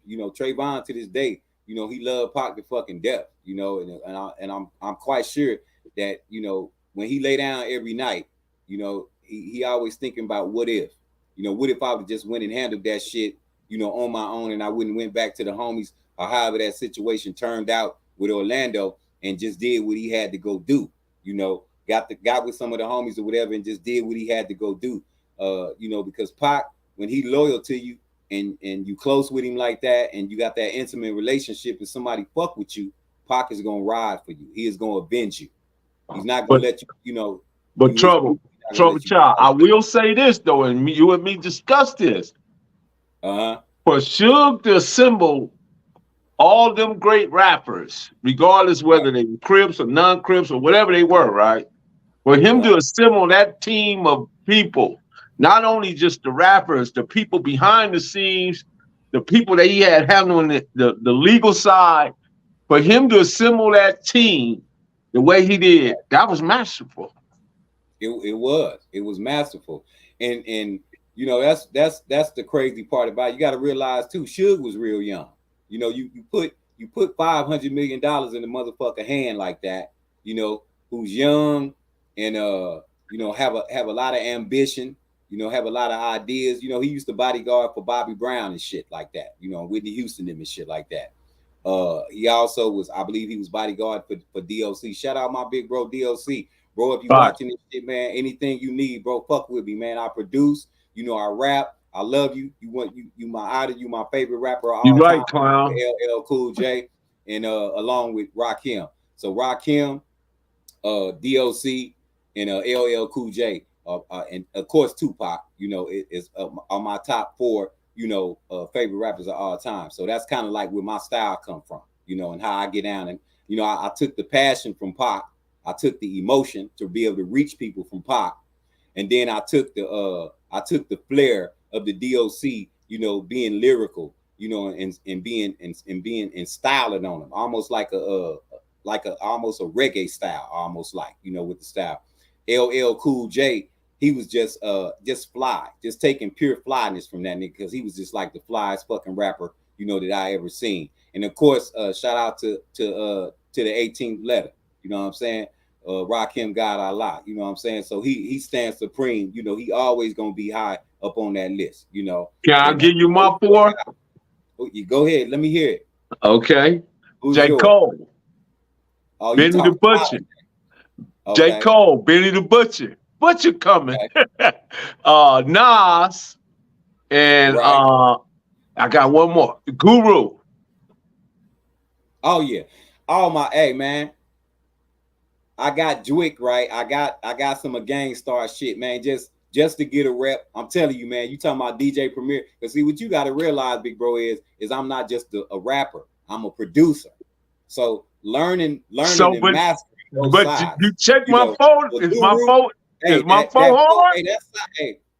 Trayvon to this day, you know, he loved Pac to fucking death. You know, and I'm quite sure that, you know, when he lay down every night, you know, he always thinking about what if, what if I would just went and handled that shit, you know, on my own, and I wouldn't went back to the homies, or however that situation turned out with Orlando, and just did what he had to go do. You know, got with some of the homies or whatever, and just did what he had to go do. You know, because Pac, when he loyal to you and you close with him like that, and you got that intimate relationship, and somebody fuck with you, Pac is gonna ride for you. He is gonna avenge you. He's not gonna let you, you know. But Trouble Child, I will say this though, and you and me discussed this. For Suge to assemble all them great rappers, regardless whether they were Crips or non-Crips or whatever they were, right? For him to assemble that team of people, not only just the rappers, the people behind the scenes, the people that he had handling the legal side, for him to assemble that team the way he did, that was masterful. It was masterful. And you know, that's the crazy part about it. You got to realize too, Suge was real young. You know, you put $500 million in the motherfucker hand like that, you know, who's young and you know, have a lot of ambition, you know, have a lot of ideas. You know, he used to bodyguard for Bobby Brown and shit like that, you know, Whitney Houston and shit like that. He also was, I believe he was bodyguard for DOC. Shout out my big bro DOC. Bro, if you watching this shit, man, anything you need, bro, fuck with me, man. I produce, you know, I rap. I love you. You my idol. You my favorite rapper of all You right, time. clown. LL Cool J, and along with Rakim. So Rakim, DOC, and LL Cool J, and of course Tupac. You know, is on my top 4. You know, favorite rappers of all time. So that's kind of like where my style come from. You know, and how I get down. And you know, I took the passion from Pac. I took the emotion to be able to reach people from Pac, and then I took the flair of the DOC, you know, being lyrical, you know, and being styling on them, almost like almost a reggae style, almost like, you know, with the style. LL Cool J, he was just fly, just taking pure flyness from that nigga, because he was just like the flyest fucking rapper, you know, that I ever seen. And of course, shout out to the 18th letter. You know what I'm saying? Rakim God Allah. You know what I'm saying? So he stands supreme. You know, he always gonna be high up on that list. You know. Can I give you my 4? You go ahead. Let me hear it. Okay. Who's J. yours? Cole. Oh, Benny the Butcher. Okay. J. Cole. Benny the Butcher. Butcher coming. Okay. Nas. And I got one more. Guru. Oh yeah. Oh my, hey man. I got Dwick, right? I got some Gang Star shit, man. Just to get a rep. I'm telling you, man, you talking about DJ Premier. Because see, what you got to realize, big bro, is I'm not just a rapper. I'm a producer. So learning and mastering those sides. You check my phone. Is my phone? Is my phone hard?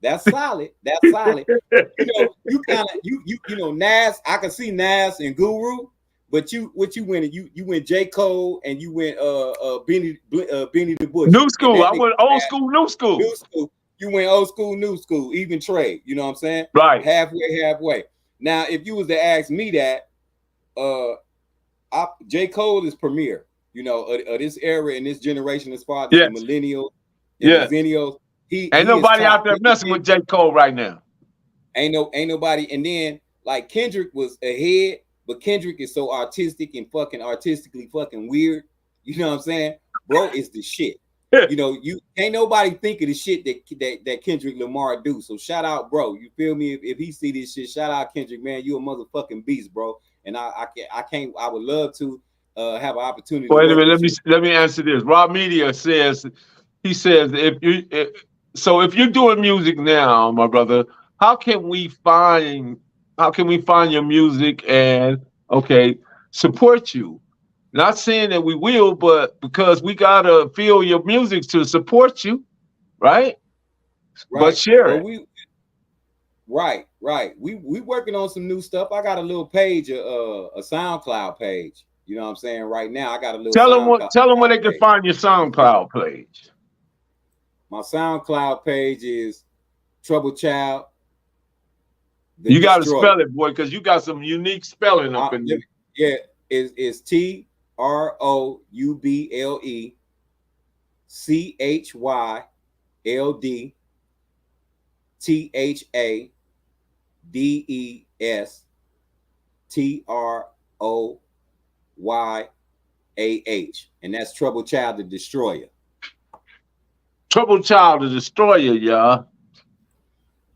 That's solid. That's solid. You know, you kind of you know, Nas. I can see Nas and Guru. But you went? You went J. Cole and you went Benny the Butcher. New school. I went old school, new school. New school. You went old school, new school, even trade. You know what I'm saying? Right. Halfway. Now, if you was to ask me that, J. Cole is premier. You know, of this era and this generation, as far as the millennials, millennials. Ain't nobody out there messing with J. Cole right now. Ain't nobody. And then like Kendrick was ahead. But Kendrick is so artistic and artistically weird. You know what I'm saying? Bro is the shit. You know, you ain't nobody think of the shit that Kendrick Lamar do. So shout out, bro. You feel me? If he see this shit, shout out Kendrick, man. You a motherfucking beast, bro. And I would love to have an opportunity. Wait a minute, let me answer this. Rob Media says, if you're doing music now, my brother, how can we find your music and support you? Not saying that we will, but because we gotta feel your music to support you, right? But share it. Right. We working on some new stuff. I got a little page, a SoundCloud page. You know what I'm saying? Right now, I got a little. Tell them where they can find your SoundCloud page. My SoundCloud page is Trouble Child. You got to spell it, boy, because you got some unique spelling up in there. Yeah, it's TROUBLE CHYLDTHADESTROYAH, and that's Trouble Child the Destroyer. Trouble Child the Destroyer, y'all.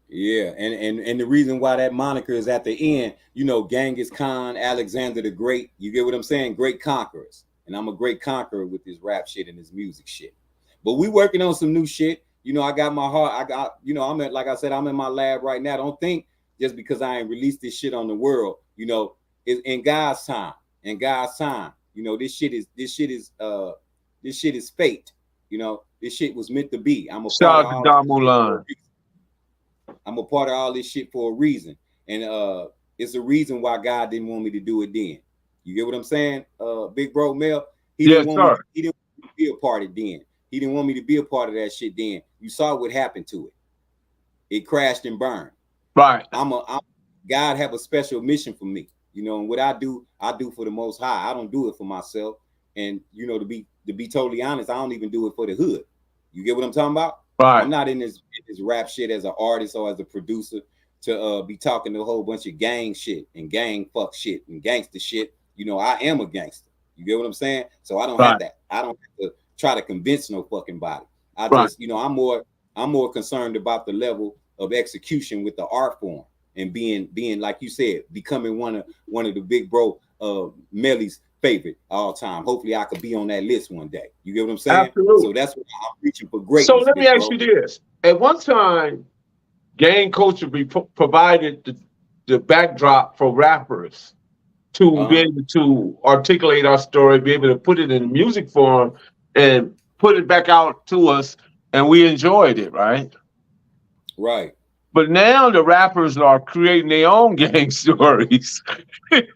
Yeah, and the reason why that moniker is at the end, you know, Genghis Khan, Alexander the Great, you get what I'm saying? Great conquerors. And I'm a great conqueror with this rap shit and this music shit. But we working on some new shit. You know, I got my heart. I'm in my lab right now. Don't think just because I ain't released this shit on the world, you know, is in God's time. In God's time, you know, this shit is fate. You know, this shit was meant to be. I'm a part of all this shit for a reason. And it's a reason why God didn't want me to do it then. You get what I'm saying? Big bro Mel, he didn't want me to be a part of then. He didn't want me to be a part of that shit then. You saw what happened to it. It crashed and burned. Right. God have a special mission for me. You know, and what I do for the Most High. I don't do it for myself. And you know, to be totally honest, I don't even do it for the hood. You get what I'm talking about? Right. I'm not in this rap shit as an artist or as a producer to be talking a whole bunch of gang shit and gang fuck shit and gangster shit. You know, I am a gangster. You get what I'm saying? So I don't have that. I don't have to try to convince no fucking body. I just, you know, I'm more concerned about the level of execution with the art form and being like you said, becoming one of the big bro Melly's favorite all time. Hopefully I could be on that list one day. You get what I'm saying? Absolutely. So that's what I'm reaching for greatness. So let me ask you this. At one time, gang culture provided the backdrop for rappers to be able to articulate our story, be able to put it in music form and put it back out to us, and we enjoyed it, right? Right. But now the rappers are creating their own gang stories and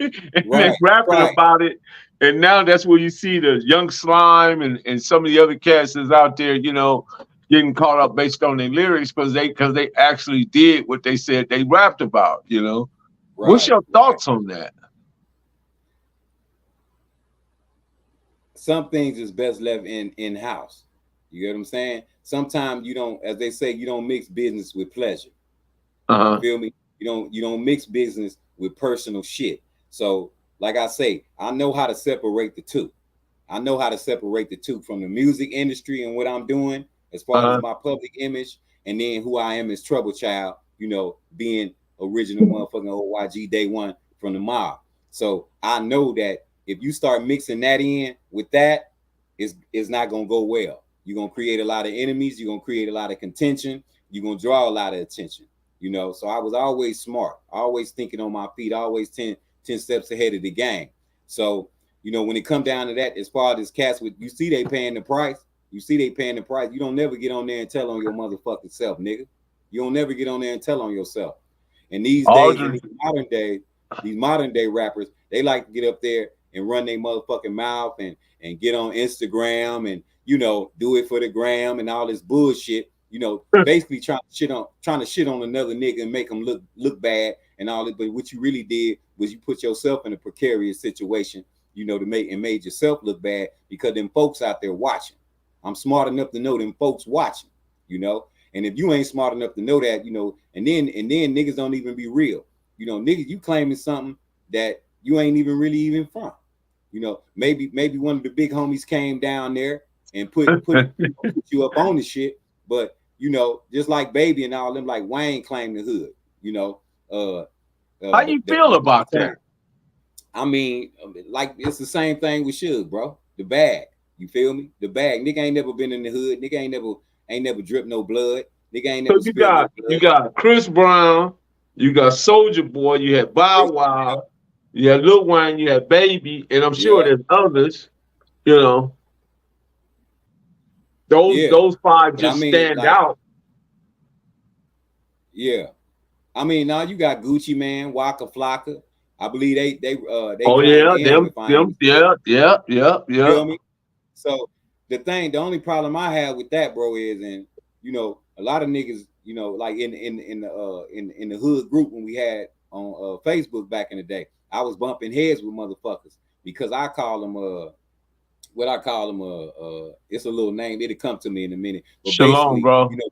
they're rapping about it. And now that's where you see the Young Slime and some of the other cats that's out there, you know, getting caught up based on their lyrics because they actually did what they said they rapped about, you know. Right. What's your thoughts on that? Some things is best left in-house. You get what I'm saying? Sometimes you don't, as they say, you don't mix business with pleasure. You feel me? You don't mix business with personal shit. So, like I say, I know how to separate the two. I know how to separate the two from the music industry and what I'm doing as far as my public image, and then who I am as Trouble Child, you know, being original motherfucking OYG day one from the mob. So I know that if you start mixing that in with that, it's not gonna go well. You're gonna create a lot of enemies, you're gonna create a lot of contention, you're gonna draw a lot of attention, you know. So I was always smart, always thinking on my feet, always 10 steps ahead of the game. So, you know, when it come down to that, as far as cats with, you see they paying the price. You see they paying the price. You don't never get on there and tell on your motherfucking self, nigga. You don't never get on there and tell on yourself. And these days, in these modern day rappers, they like to get up there and run their motherfucking mouth and get on Instagram and, you know, do it for the gram and all this bullshit. You know, basically trying to shit on another nigga and make them look bad and all that. But what you really did was you put yourself in a precarious situation, you know, made yourself look bad because them folks out there watching. I'm smart enough to know them folks watching, you know. And if you ain't smart enough to know that, you know, and then niggas don't even be real. You know, niggas, you claiming something that you ain't even really from. You know, maybe one of the big homies came down there and put you up on the shit. But, you know, just like Baby and all them, like Wayne claimed the hood, you know. How you feel about that? I mean, like it's the same thing with Suge, bro. The bag. You feel me? The bag. Nigga ain't never been in the hood. Nigga ain't never dripped no blood. Nigga ain't never spilled no blood. You got Chris Brown, you got Soulja Boy, you had Bow Wow, you had Lil Wayne, you had Baby, and I'm sure there's others, you know. Those five just stand out. Yeah. I mean, now you got Gucci Man, Waka Flocka. I believe they oh yeah, them, yeah. Feel me? So the only problem I have with that, bro, is, and you know, a lot of niggas, you know, like in the hood group when we had on Facebook back in the day, I was bumping heads with motherfuckers because I call them it's a little name, it'll come to me in a minute. But Shalom, bro. You know,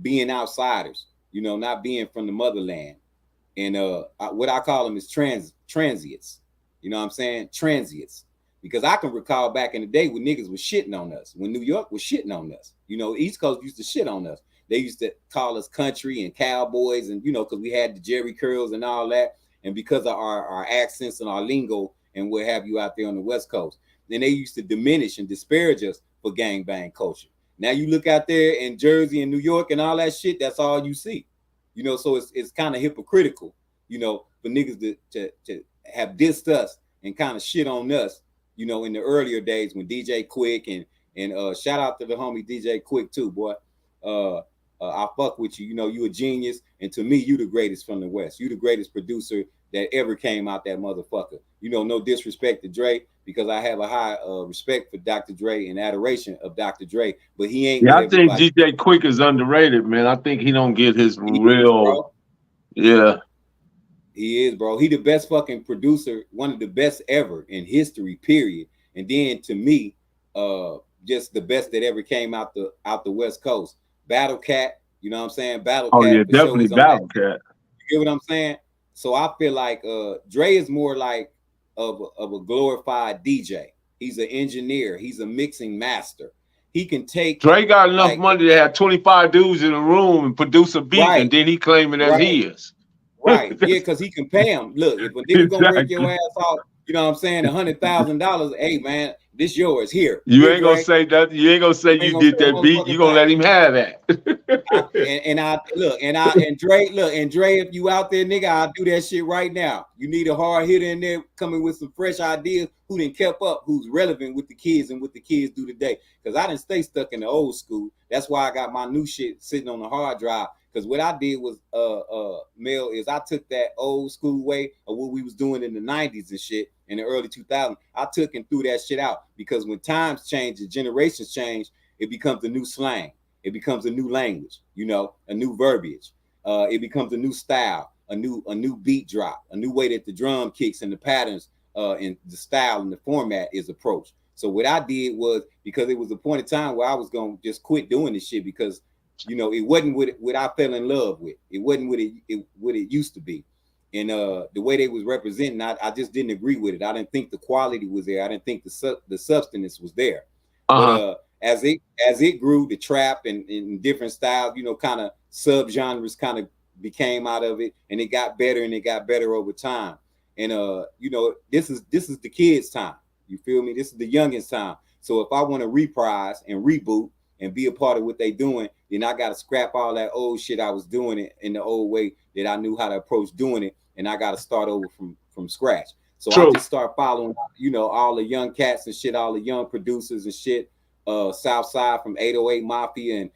being outsiders, you know, not being from the motherland. And what I call them is transients. You know what I'm saying? Transients. Because I can recall back in the day when niggas was shitting on us, when New York was shitting on us. You know, East Coast used to shit on us. They used to call us country and cowboys, and you know, because we had the Jerry curls and all that, and because of our accents and our lingo and what have you out there on the West Coast. Then they used to diminish and disparage us for gangbang culture. Now you look out there in Jersey and New York and all that shit, that's all you see. You know, so it's kind of hypocritical, you know, for niggas to have dissed us and kind of shit on us, you know, in the earlier days when DJ Quick and shout out to the homie DJ Quick too, boy. I fuck with you. You know, you a genius, and to me, you the greatest from the West. You the greatest producer that ever came out that motherfucker. You know, no disrespect to Dre, because I have a high respect for Dr. Dre and adoration of Dr. Dre, but he ain't. Yeah, I think DJ Quick is underrated, man. I think he don't get his real. Yeah, he is, bro. He the best fucking producer, one of the best ever in history, period. And then to me, just the best that ever came out the West Coast. Battle Cat, you know what I'm saying? Battle Cat. Oh yeah, definitely Battle Cat. You get what I'm saying? So I feel like Dre is more like of a glorified DJ. He's an engineer. He's a mixing master. He can take. Dre got enough money to have 25 dudes in a room and produce a beat, and then he claim it as his. Right, yeah, because he can pay him. Look, if a nigga gonna break your ass off, you know what I'm saying, $100,000, hey man, this yours here. You ain't gonna say that. You ain't gonna say you did that beat. You gonna let him have that. and Dre, if you out there, nigga, I'll do that shit right now. You need a hard hitter in there coming with some fresh ideas, who done kept up, who's relevant with the kids and what the kids do today. Because I didn't stay stuck in the old school. That's why I got my new shit sitting on the hard drive. Because what I did was, Mel, is I took that old school way of what we was doing in the 90s and shit in the early 2000s. I took and threw that shit out, because when times change and generations change, it becomes a new slang. It becomes a new language, you know, a new verbiage. It becomes a new style, a new beat drop, a new way that the drum kicks and the patterns and the style and the format is approached. So what I did was, because it was a point in time where I was going to just quit doing this shit, because you know, it wasn't what I fell in love with. It wasn't what it used to be. And the way they was representing, I just didn't agree with it. I didn't think the quality was there. I didn't think the substance was there. But as it grew, the trap and different styles, you know, kind of subgenres kind of became out of it, and it got better and it got better over time. And you know, this is the kids' time. You feel me? This is the youngins' time. So if I want to reprise and reboot and be a part of what they doing, then I got to scrap all that old shit I was doing it in the old way that I knew how to approach doing it, and I got to start over from scratch. So I just start following, you know, all the young cats and shit, all the young producers and shit, Southside from 808 Mafia, and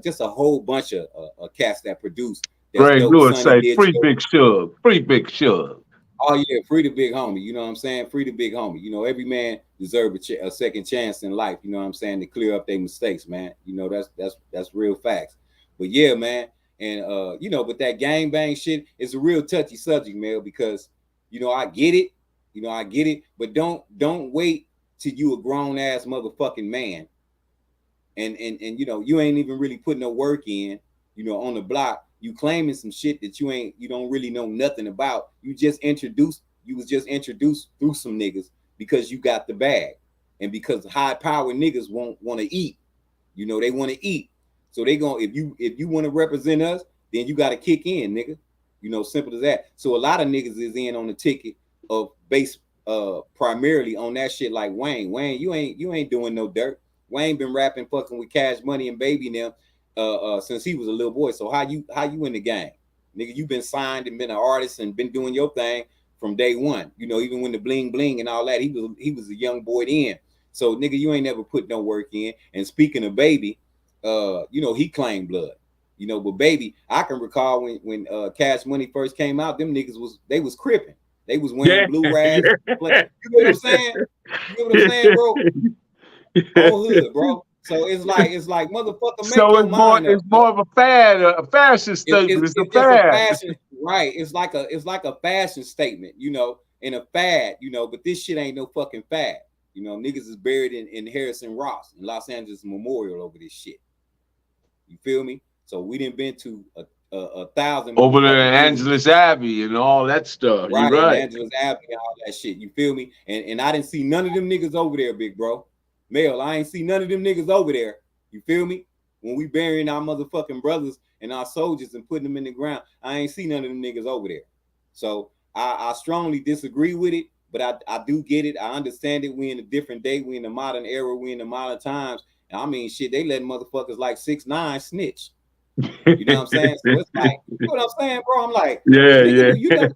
just a whole bunch of cats that produce. Greg Lewis say free Big Suge, free Big Suge. Oh yeah, free the big homie. You know what I'm saying? Free the big homie. You know, every man deserves a second chance in life. You know what I'm saying? To clear up their mistakes, man. You know, that's real facts. But yeah, man. And you know, but that gang bang shit is a real touchy subject, man, because you know, I get it. You know, I get it. But don't wait till you a grown ass motherfucking man. And you know, you ain't even really putting no work in, you know, on the block. You claiming some shit that you don't really know nothing about. You was just introduced through some niggas because you got the bag, and because high power niggas want to eat. You know, they want to eat. So they gonna, if you want to represent us, then you got to kick in, nigga. You know, simple as that. So a lot of niggas is in on the ticket of base primarily on that shit like Wayne. Wayne, you ain't doing no dirt. Wayne been rapping fucking with Cash Money and Baby and them since he was a little boy. So how you in the game? Nigga, you been signed and been an artist and been doing your thing from day one. You know, even when the bling bling and all that, he was a young boy then. So nigga, you ain't never put no work in. And speaking of Baby, you know, he claimed blood. You know, but Baby, I can recall when Cash Money first came out, them niggas was cripping. They was wearing blue rags. You know what I'm saying? You know what I'm saying, bro? Whole hood, bro. So it's like motherfucker. Make so your mind it's more of a fashion statement. It's a fashion, right? It's like a fashion statement, you know, and a fad, you know. But this shit ain't no fucking fad, you know. Niggas is buried in Harrison Ross in Los Angeles Memorial over this shit. You feel me? So we done been to a thousand over there in Angeles Abbey and all that stuff. Right, you're right. Angeles Abbey and all that shit. You feel me? And I didn't see none of them niggas over there, big bro. Mel, I ain't see none of them niggas over there. You feel me? When we burying our motherfucking brothers and our soldiers and putting them in the ground, I ain't see none of them niggas over there. So I strongly disagree with it, but I do get it. I understand it. We in a different day. We in the modern era. We in the modern times. And I mean, shit, they letting motherfuckers like 6ix9ine snitch. You know what I'm saying? So it's like, you know what I'm saying, bro? I'm like, yeah, nigga, yeah.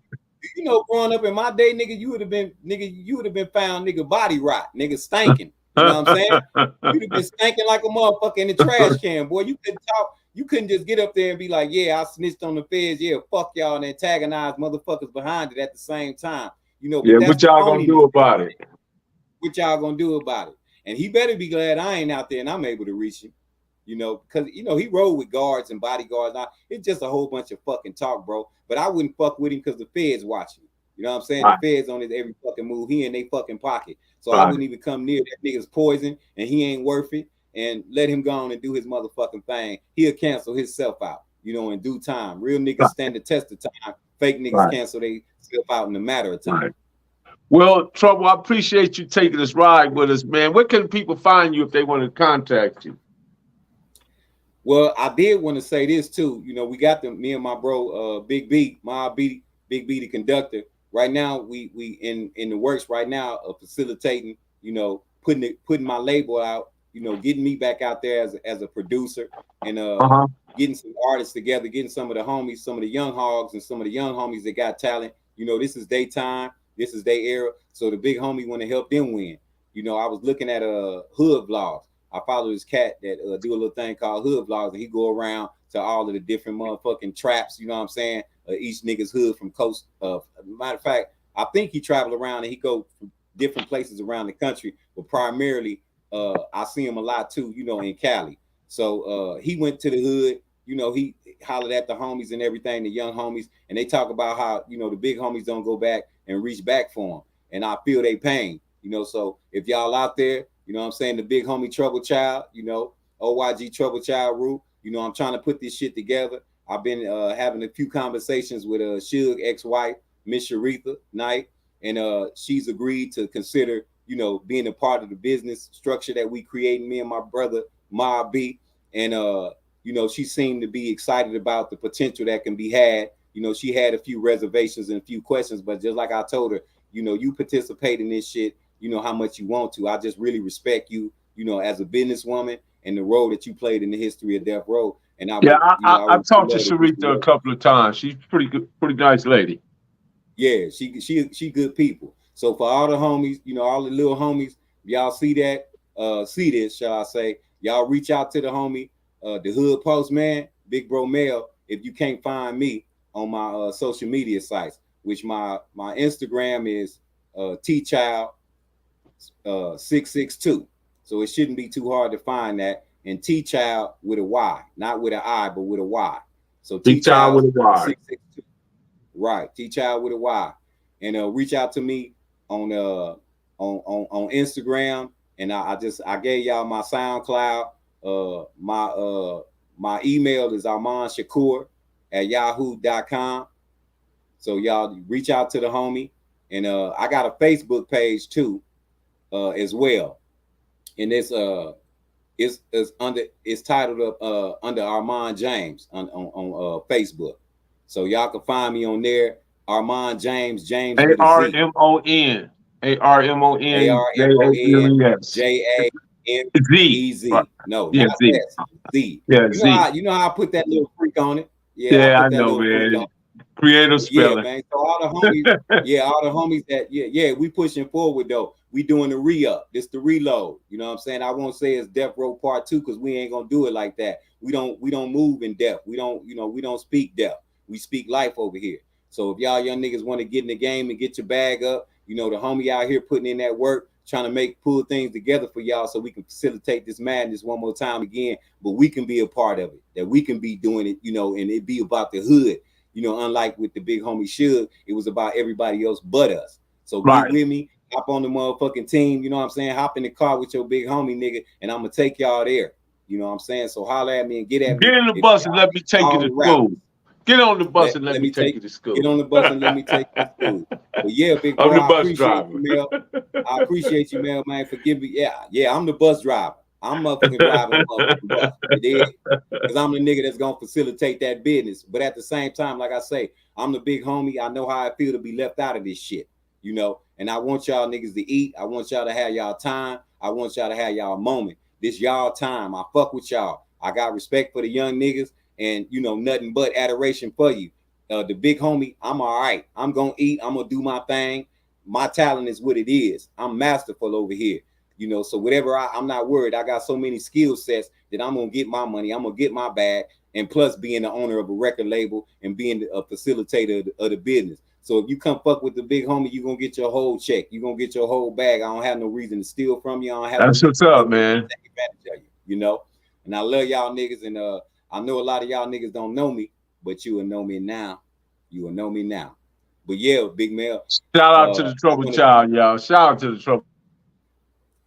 you know, growing up in my day, nigga, you would have been found, nigga, body rot, nigga, stinking. You know what I'm saying? You'd have been stinking like a motherfucker in the trash can, boy. You couldn't talk. You couldn't just get up there and be like, yeah, I snitched on the feds. Yeah, fuck y'all, and antagonize motherfuckers behind it at the same time. You know, but Yeah, that's what y'all gonna do about it? What y'all gonna do about it? And he better be glad I ain't out there and I'm able to reach him. You know, because you know he rode with guards and bodyguards. Now, it's just a whole bunch of fucking talk, bro. But I wouldn't fuck with him because the feds watching. You know what I'm saying? Right. The feds on his every fucking move. He in they fucking pocket. So right. I wouldn't even come near that nigga's poison and he ain't worth it. And let him go on and do his motherfucking thing. He'll cancel himself out, you know, in due time. Real niggas right. stand the test of time. Fake niggas right. cancel themselves out in a matter of time. Right. Well, Trouble, I appreciate you taking this ride with us, man. Where can people find you if they want to contact you? Well, I did want to say this too. You know, we got me and my bro, Big B, Big B, the conductor. Right now, we in the works right now of facilitating. You know, putting my label out. You know, getting me back out there as a producer and getting some artists together, getting some of the homies, some of the young hogs, and some of the young homies that got talent. You know, this is their time. This is their era. So the big homie want to help them win. You know, I was looking at hood vlogs. I follow this cat that do a little thing called hood vlogs, and he go around to all of the different motherfucking traps. You know what I'm saying? Each nigga's hood from coast. Matter of fact, I think he traveled around and he go from different places around the country, but primarily I see him a lot too. You know, in Cali. So he went to the hood. You know, he hollered at the homies and everything, the young homies, and they talk about how, you know, the big homies don't go back and reach back for them. And I feel they pain, you know. So if y'all out there, you know what I'm saying, the big homie Trouble Child, you know, OYG Trouble Child Root, you know, I'm trying to put this shit together. I've been having a few conversations with Suge ex-wife, Miss Sharitha Knight, and she's agreed to consider, you know, being a part of the business structure that we creating, me and my brother, Mob B. And, you know, she seemed to be excited about the potential that can be had. You know, she had a few reservations and a few questions, but just like I told her, you know, you participate in this shit, you know how much you want to. I just really respect you, you know, as a businesswoman and the role that you played in the history of Death Row. And I I've talked to Sharitha a couple of times. She's pretty nice lady. Yeah, she good people. So for all the homies, you know, all the little homies, y'all see this, shall I say, y'all reach out to the homie, Dahoodpostman, Big Bro Mel, if you can't find me on my social media sites, which my Instagram is tchild 662. So it shouldn't be too hard to find that. And tchild with a Y, not with an I, but with a Y. So tchild with a Y. 662. Right, tchild with a Y. And reach out to me on Instagram. And I gave y'all my SoundCloud. My email is armandshakur@yahoo.com. So y'all reach out to the homie. And I got a Facebook page too, as well. And it's titled up under Armand James on Facebook. So y'all can find me on there. Armand James ARMON JAMEZ. No, yeah, not Z. S. Z. Yeah, you know how I put that little freak on it? Yeah, I know, man. Creative spelling. Yeah, man. So all the homies, we pushing forward though. We doing the re-up. This the reload. You know what I'm saying? I won't say it's Death Row Part 2 because we ain't gonna do it like that. We don't move in death. We don't speak death. We speak life over here. So if y'all young niggas want to get in the game and get your bag up, you know, the homie out here putting in that work, trying to pull things together for y'all so we can facilitate this madness one more time again, but we can be a part of it, that we can be doing it, you know, and it be about the hood, you know, unlike with the big homie Suge, it was about everybody else but us. So get with me, hop on the motherfucking team, you know what I'm saying? Hop in the car with your big homie, nigga, and I'm going to take y'all there. You know what I'm saying? So holler at me and get at me. Get in the bus and let me take you to school. Get on the bus and let me take you to school. Get on the bus and let me take you to school. But yeah, big bro, I appreciate you, Mel. I appreciate you, Mel, man, for giving me. Yeah, I'm the bus driver. I'm motherfucking driving the motherfucking bus. Because I'm the nigga that's gonna facilitate that business. But at the same time, like I say, I'm the big homie. I know how I feel to be left out of this shit, you know. And I want y'all niggas to eat. I want y'all to have y'all time. I want y'all to have y'all moment. This y'all time. I fuck with y'all. I got respect for the young niggas. and you know, nothing but adoration for you. The big homie, I'm all right. I'm gonna eat. I'm gonna do my thing. My talent is what it is. I'm masterful over here. You know, so whatever I'm not worried. I got so many skill sets that I'm gonna get my money. I'm gonna get my bag, and plus being the owner of a record label and being a facilitator of the business. So if you come fuck with the big homie, you're gonna get your whole check. You're gonna get your whole bag. I don't have no reason to steal from you. I don't have That's no what's up, man. take advantage of you, you know. And I love y'all niggas, and I know a lot of y'all niggas don't know me, but you will know me now. You will know me now. But yeah, Big Mel. Shout out to the Trouble Child, y'all. Shout out to the Trouble.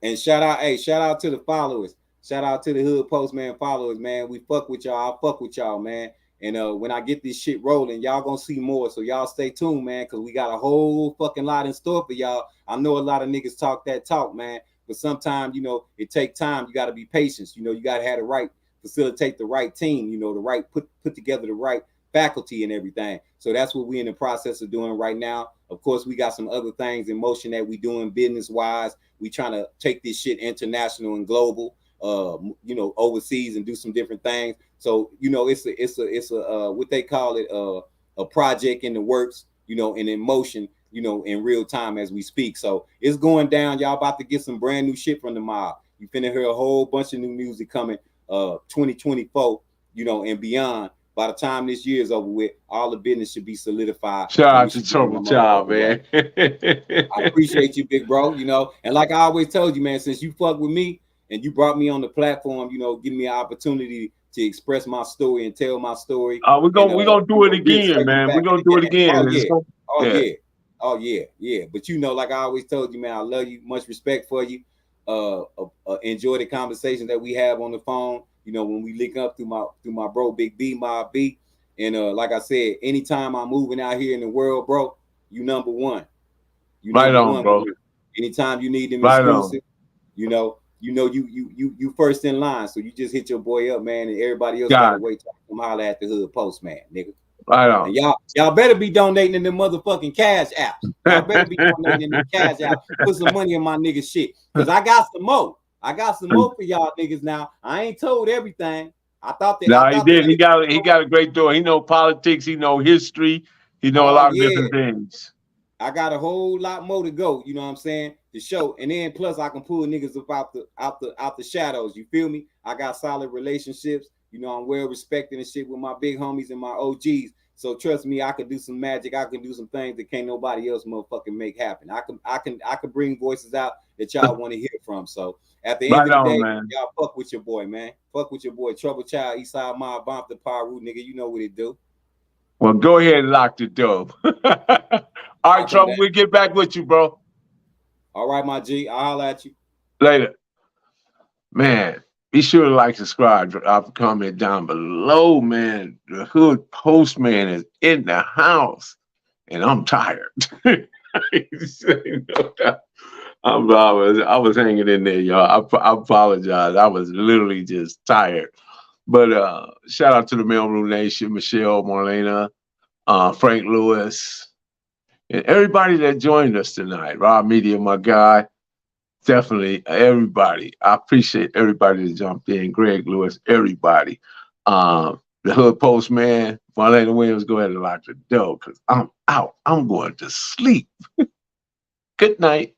And shout out to the followers. Shout out to the Hood Postman followers, man. We fuck with y'all. I fuck with y'all, man. And when I get this shit rolling, y'all gonna see more. So y'all stay tuned, man, because we got a whole fucking lot in store for y'all. I know a lot of niggas talk that talk, man. But sometimes, you know, it take time. You got to be patient. You know, you got to have the right, facilitate the right team, you know, the right, put together the right faculty and everything. So that's what we're in the process of doing right now. Of course, we got some other things in motion that we doing business-wise. We trying to take this shit international and global, you know, overseas and do some different things. So, you know, it's a what they call it, a project in the works, you know, and in motion, you know, in real time as we speak. So it's going down. Y'all about to get some brand new shit from the mob. You finna hear a whole bunch of new music coming 2024, you know, and beyond. By the time this year is over with, all the business should be solidified. Shout out to Trouble Child, man. I appreciate you, big bro. You know, and like I always told you, man, since you fuck with me and you brought me on the platform, you know, give me an opportunity to express my story and tell my story. We're gonna do it again, man. We're gonna do it again. Oh yeah. But you know, like I always told you, man, I love you. Much respect for you. Enjoy the conversation that we have on the phone. You know, when we link up through my bro, Big B, Mob B. And like I said, anytime I'm moving out here in the world, bro, you number one. You right on, one, bro. Anytime you need them exclusive, you first in line. So you just hit your boy up, man, and everybody else gotta wait till I come holler at the Hood Postman, nigga. Right on. And y'all better be donating in the motherfucking cash apps. Y'all better be donating in the cash apps. Put some money in my nigga shit. Because I got some more. I got some more for y'all niggas now. I ain't told everything. I thought that. No, he did. He got a great door. He know politics. He know history. He know a lot of different things. I got a whole lot more to go. You know what I'm saying? To show, and then plus I can pull niggas up out the shadows. You feel me? I got solid relationships. You know, I'm well respected and shit with my big homies and my OGs. So trust me, I can do some magic. I can do some things that can't nobody else motherfucking make happen. I can bring voices out that y'all want to hear from. So at the end of the day, y'all fuck with your boy, man. Fuck with your boy. Trouble Child, Eastside Mob, Buntry, Piru, nigga. You know what it do. Well, go ahead and lock the door. All right, Trouble, we'll get back with you, bro. All right, my G. I'll holler at you. Later. Man, be sure to like, subscribe, drop a comment down below, man. The Hood Postman is in the house, and I'm tired. I was hanging in there, y'all. I apologize. I was literally just tired. But shout out to the Mailroom Nation, Michelle, Marlena, Frank Lewis, and everybody that joined us tonight. Rob Media, my guy. Definitely everybody. I appreciate everybody that jumped in. Greg Lewis, everybody. The Hood Postman, Marlena Williams, go ahead and lock the door because I'm out. I'm going to sleep. Good night.